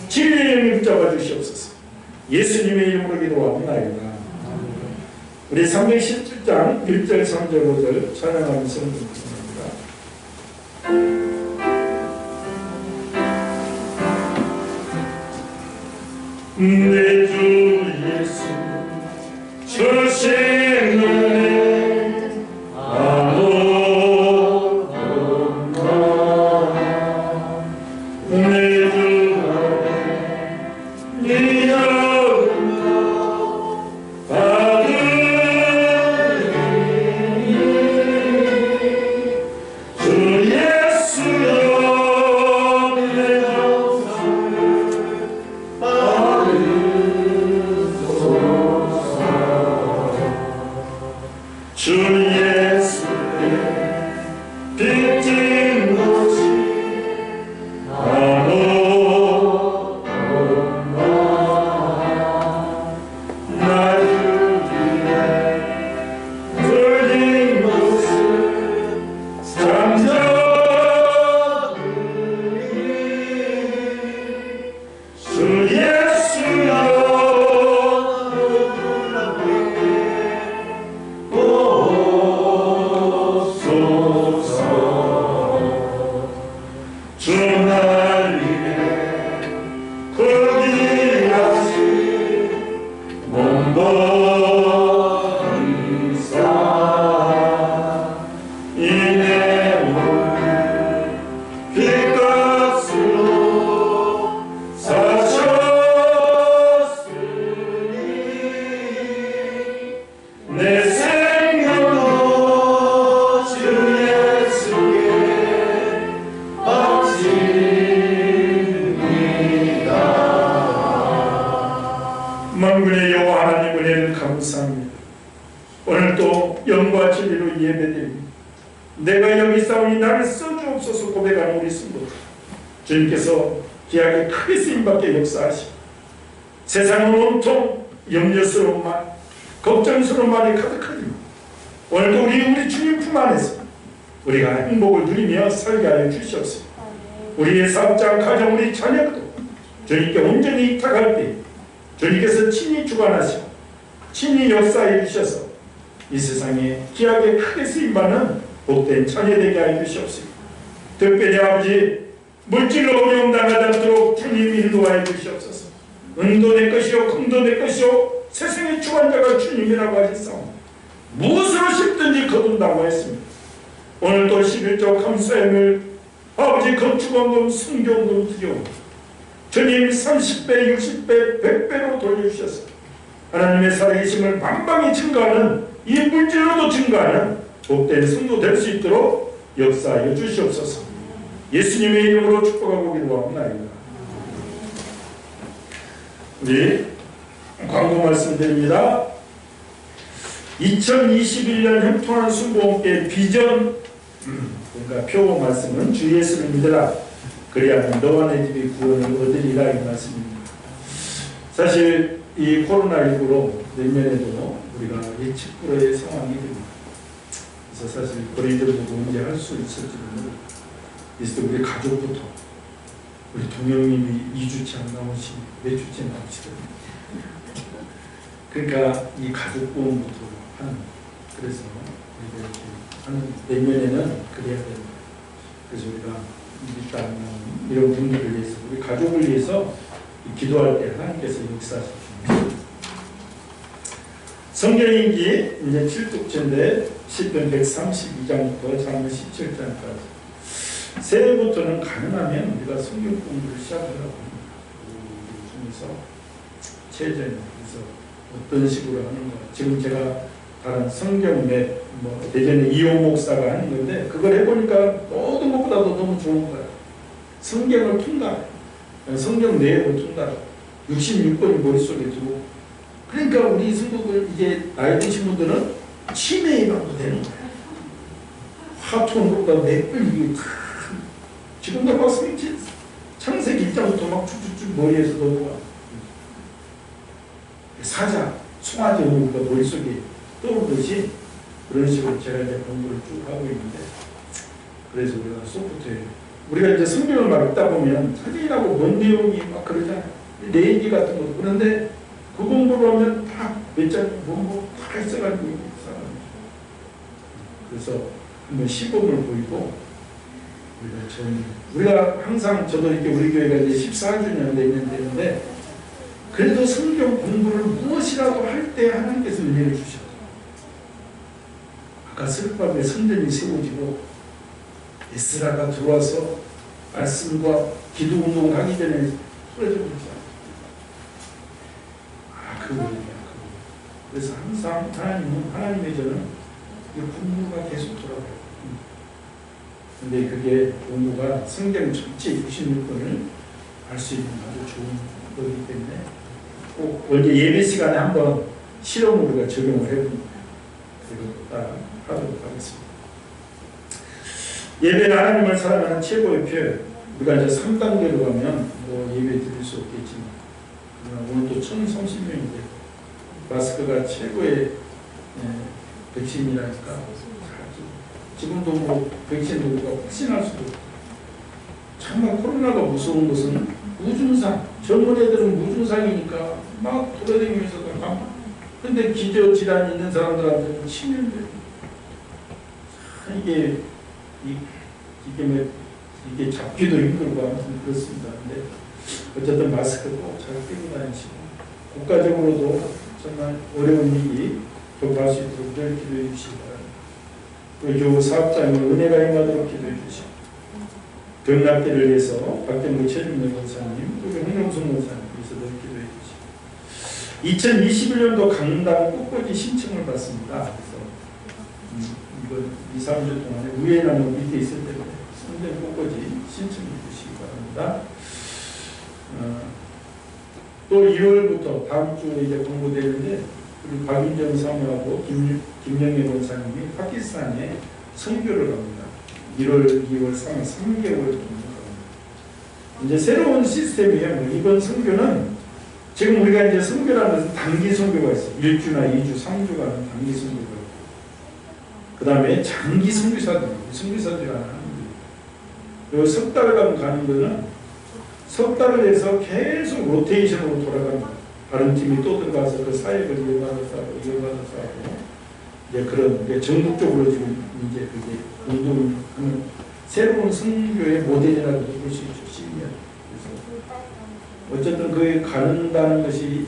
진리의 영을 붙잡아 주시옵소서. 예수님의 이름으로 기도하옵나이다. 우리 317장 1절 3절 5절 찬양하면서 기도합니다. 내 주 예수 주신 은혜 아무것도 내 주 안에 네 영광 받으리 주 예수여 내 영광을 주 예수의 빚진 것이 아무것도 나를 위해 드린 것을 잠자으리 주 예수여 주 날 위해 거기까지 몸버리사 이내 오늘 빚값으로 사셨으니 내 생명도 주 예수께 만군의 여호와 하나님 은혜를 감사합니다. 오늘도 영과 진리로 예배드립니다. 내가 여기 있사오니 나를 써주옵소서 고백하는 우리 성도들 주님께서 귀하게 크게 쓰임받게 역사하시고 세상은 온통 염려스러운 말 걱정스러운 말이 가득하지만 오늘도 우리 주님 품 안에서 우리가 행복을 누리며 살게 하여 주시옵소서. 우리의 사업장, 가정, 우리 자녀도 주님께 온전히 입탁할 때 주님께서 친히 주관하시고 친히 역사해 주셔서 이 세상에 귀하게 크게 쓰임받는 복된 자녀 되게 하여 주시옵소서. 특별히 아버지 물질로 어려움 당하지 않도록 주님 인도하여 주시옵소서. 은도 내 것이요 금도 내 것이요 세상의 주관자가 주님이라고 하셨사오니 무엇으로 십든지 거둔다고 했습니다. 오늘도 11조 감사함을 아버지 건축원금, 성교원금 드리옵니다. 주님 30배, 60배, 100배로 돌려주셔서 하나님의 살아계심을 만방히 증가하는 이 물질로도 증가하는 복된 성도 될 수 있도록 역사하여 주시옵소서. 예수님의 이름으로 축복하고 기도하옵나이다. 우리 광고 말씀드립니다. 2021년 형통한 순복음교회 비전, 그러니까 표 말씀은 주 예수를 믿으라 그리하면 너와 내 집이 구원을 얻으리라 이 말씀입니다. 사실 이 코로나19로 내년에도 우리가 예측 불허의 상황이 됩니다. 그래서 사실 거리들도 언제 할 수 있을지 모르겠어요. 우리 가족부터 우리 동영님이 2주째 안 나오시, 몇 주째 나오시거든요. 그러니까 이 가족 보험부터 하는, 그래서 우리가 이렇게 하는 내년에는 그래야 됩니다. 그래서 우리가 일단 이런 분들을 위해서, 우리 가족을 위해서 기도할 때 하나님께서 역사하십니다. 성경인기 이제 7독째인데 시편 132장부터 장면 17장까지 새해부터는 가능하면 우리가 성경 공부를 시작하려고 합니다. 중에서 최저는 그래서 어떤 식으로 하는가. 지금 제가 다른 성경 맵, 대전에 이호 목사가 하는 건데 그걸 해보니까 모든 것보다도 너무 좋은 거야. 성경을 통달해. 성경 내용을 통달해. 66번이 머릿속에 들어오고. 그러니까 우리 성도들 이제 나이 드신 분들은 치매 예방도 되는 거야. 하트 온 것보다 몇 배 이게 지금도 막 창세기 1장부터 막 쭉쭉쭉 머리에서 넘어가. 사자, 송아지 오니까 머릿속에 떠오르듯이 그런 식으로 제가 이제 공부를 쭉 하고 있는데, 그래서 우리가 소프트웨어, 우리가 이제 성경을 막 읽다 보면 사진이라고 뭔 내용이 막 그러잖아요. 내 얘기 같은 것도. 그런데 그 공부를 하면 다 몇 장, 다 있어가지고 그래서 한번 시범을 보이고, 우리가 항상 저도 이렇게 우리 교회가 이제 14주년 내년 되는데, 그래도 성경 공부를 무엇이라도 할 때 하나님께서 은혜를 주셨다. 아까 새벽밤에 성전이 세워지고 에스라가 들어와서 말씀과 기도 운동을 하기 전에 풀어져 버렸잖아요. 그 은혜야. 그래서 항상 하나님의 저는 이 공부가 계속 돌아가요. 근데 그게 공부가 성경 전체 96권을 알 수 있는 아주 좋은 거기 때문에 꼭 언제 예배 시간에 한번 실험으로 우리가 적용을 해봅니다. 그리고 딱 하도록 하겠습니다. 예배는 하나님을 사랑하는 최고의 표현. 우리가 이제 3단계로 가면 예배 드릴 수 없겠지만, 그러나 오늘 또 1030명인데 마스크가 최고의 백신이라니까 지금도 백신 누구가 확신할 수도 없고. 정말 코로나가 무서운 것은 무증상, 젊은 애들은 무증상이니까 막 돌아다니면서 근데 기저질환이 있는 사람들한테는 치명돼요. 이게 잡기도 힘들고 아무튼 그렇습니다. 근데 어쨌든 마스크 꼭 잘 끼고 다니시고, 국가적으로도 정말 어려운 일이 격파할 수 있도록 늘 기도해 주시기 바랍니다. 우리 교우 사업장에 은혜가 임하도록 기도해 주시고, 병낫기를 위해서 박경구 최준명 목사님, 그리고 홍영수 목사님 위해서 늘 기도해 주시고, 2021년도 강당 꽃꽂이 신청을 받습니다. 그래서 이번 2, 3주 동안에 위에 나무 밑에 있을 때문에 성전 꽃꽂이 신청해 주시기 바랍니다. 또 1월부터 다음 주에 이제 공부되는데, 우리 박윤정 사무하고 김영애 원사님이 파키스탄에 선교를 갑니다. 1월, 2월, 3월 3개월 공부합니다. 이제 새로운 시스템이에요. 이번 선교는 지금 우리가 이제 선교라는 것은 단기 선교가 있어요. 1주나 2주, 3주 가는 단기 선교가 있고, 그 다음에 장기 선교사들이라는 사람들이, 그리고 석 달간 가는 거는 석 달을 해서 계속 로테이션으로 돌아갑니다. 다른 팀이 또 들어가서 그 사역을 이어받아서 하고, 이제 그런 전국적으로 지금 이제 그게 운동하는 새로운 선교의 모델이라고 볼 수 있죠. 10년. 그래서 어쨌든 그에 가는다는 것이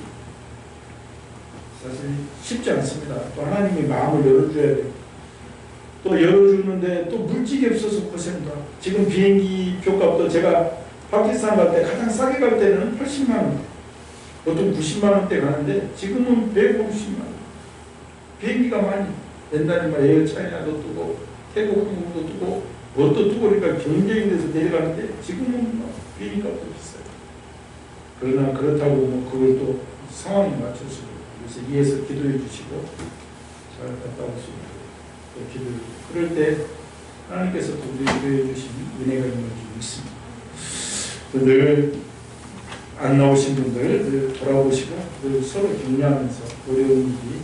사실 쉽지 않습니다. 또 하나님이 마음을 열어줘야 돼요. 또 열어주는데 또 물질이 없어서 고생다. 지금 비행기 표값도 제가 파키스탄 갈 때 가장 싸게 갈 때는 80만 원, 보통 90만 원대 가는데 지금은 150만 원. 비행기가 많이 옛날에 에어차이나도 뜨고 태국 항공도 뜨고 옷도 두고 그러니까 경쟁이 돼서 내려가는데 지금은 뭐 비행값도 비싸요. 그러나 그렇다고 뭐 그걸 또 상황에 맞춰서 그래서 이해서 기도해 주시고 잘 갔다 올 수 있도록 또 기도해 주시고 그럴 때 하나님께서 또 우리 기도해 주신 은혜가 있는 줄 믿습니다. 늘 안 나오신 분들 늘 돌아보시고 늘 서로 격려하면서 어려운 일이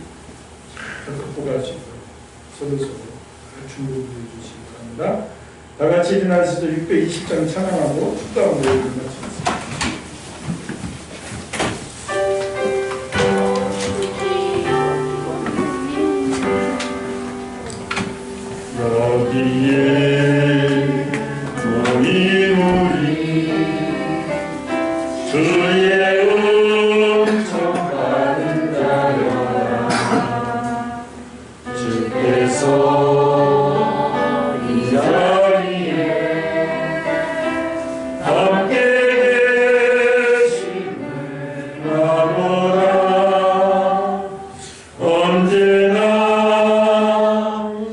잘 극복할 수 있도록 서로 충고해 주시기 바랍니다. 다 같이 일어나셔서 620장 찬양하고 축도하고 노래를 마치겠습니다. 여기에 모인 우리 주의 음성 받은 자여 주께서 이 자리에 함께 계시느라 언제나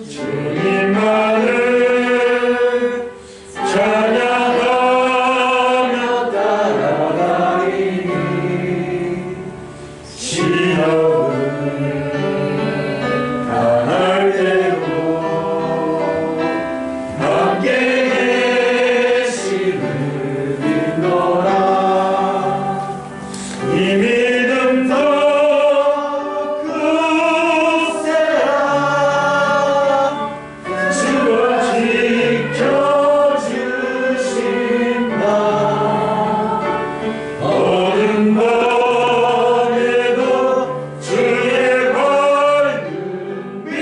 주님만을 찬양하며 따라가리니 시험은 당할 때도 함께 계시는 믿노라. 이 믿음 더 굳세라. 주가 지켜주신다. 어두운 밤에도 주의 밝은 빛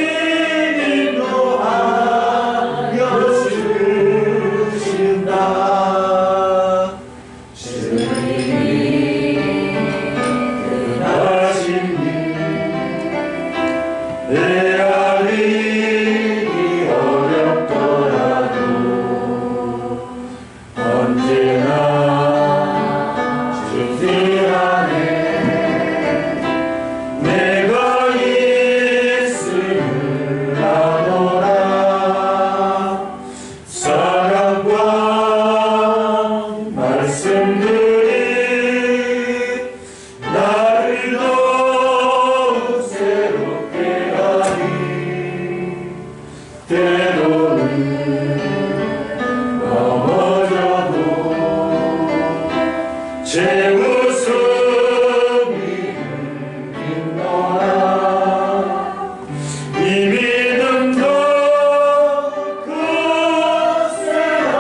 인도하여 주신다. 주님이 하시니 내 알이 어렵더라도 언제나 주님 안에 내가 있음을 아노라. 사랑과 말씀들이 나를 더욱 새롭게 하니 때로는 넘어져도 제 웃음이 있노라. 이 믿음 더 굳세라.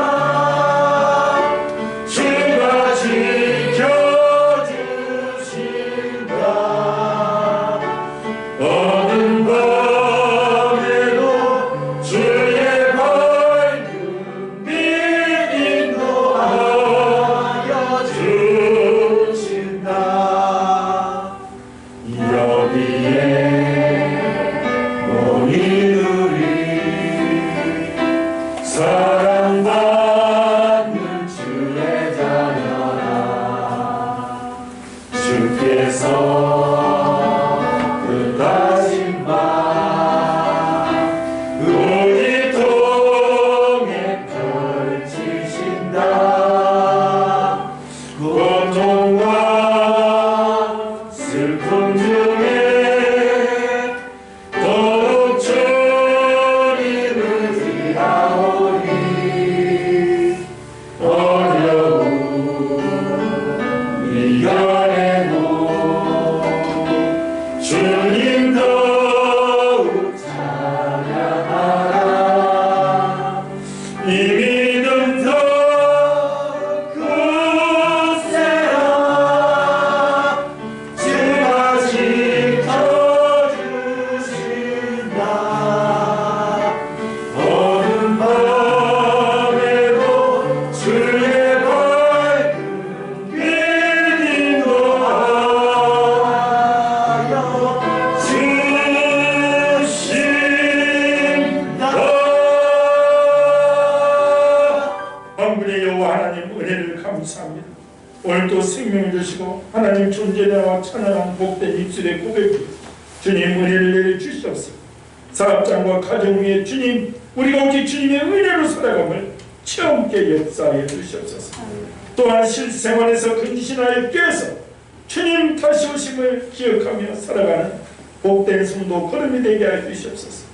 주가 지켜주신다. 어두운 밤에도 주의 밝은 빛 인도하여 주신다. 여기에 모인 우리 사랑받는 주의 자녀라. 주께서 뜻하신 바 우리 통해 펼치신다. 고통과 슬픔 중에 더욱 주님을 의하오니 어려움 이겨내고 주님 더욱 찬양하라. 이 믿음 더 굳세라. 주가 지켜주신다. 어두운 밤에도 주의 밝은 빛 인도하여 주신다. 만군의 여호와 하나님 은혜를 감사합니다. 오늘도 생명을 주시고 하나님 존재와 찬양한 복된 입술의 고백으로 주님 은혜를 내려 주시옵소서. 사업장과 가정 위에 주님 우리가 오직 주님의 은혜로 살아감을 체험케 역사해 주시옵소서. 또한 실생활에서 근신하여 깨서 주님 다시 오심을 기억하며 살아가는 복된 성도 걸음이 되게 하여 주시옵소서.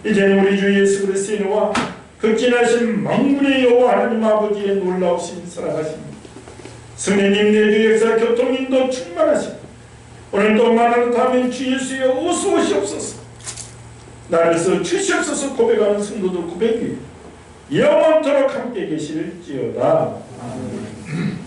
이제는 우리 주 예수 그리스도의 은혜와 극진하신 만군의 여호와 하나님 아버지의 놀라우신 사랑하십니다. 성령님 내주 역사 교통인도 충만하시고 오늘도 만나는 다음엔 주 예수여 어서 오시옵소서. 나를 써 주시옵소서 고백하는 성도들 고백이 영원토록 함께 계실지어다. 아멘.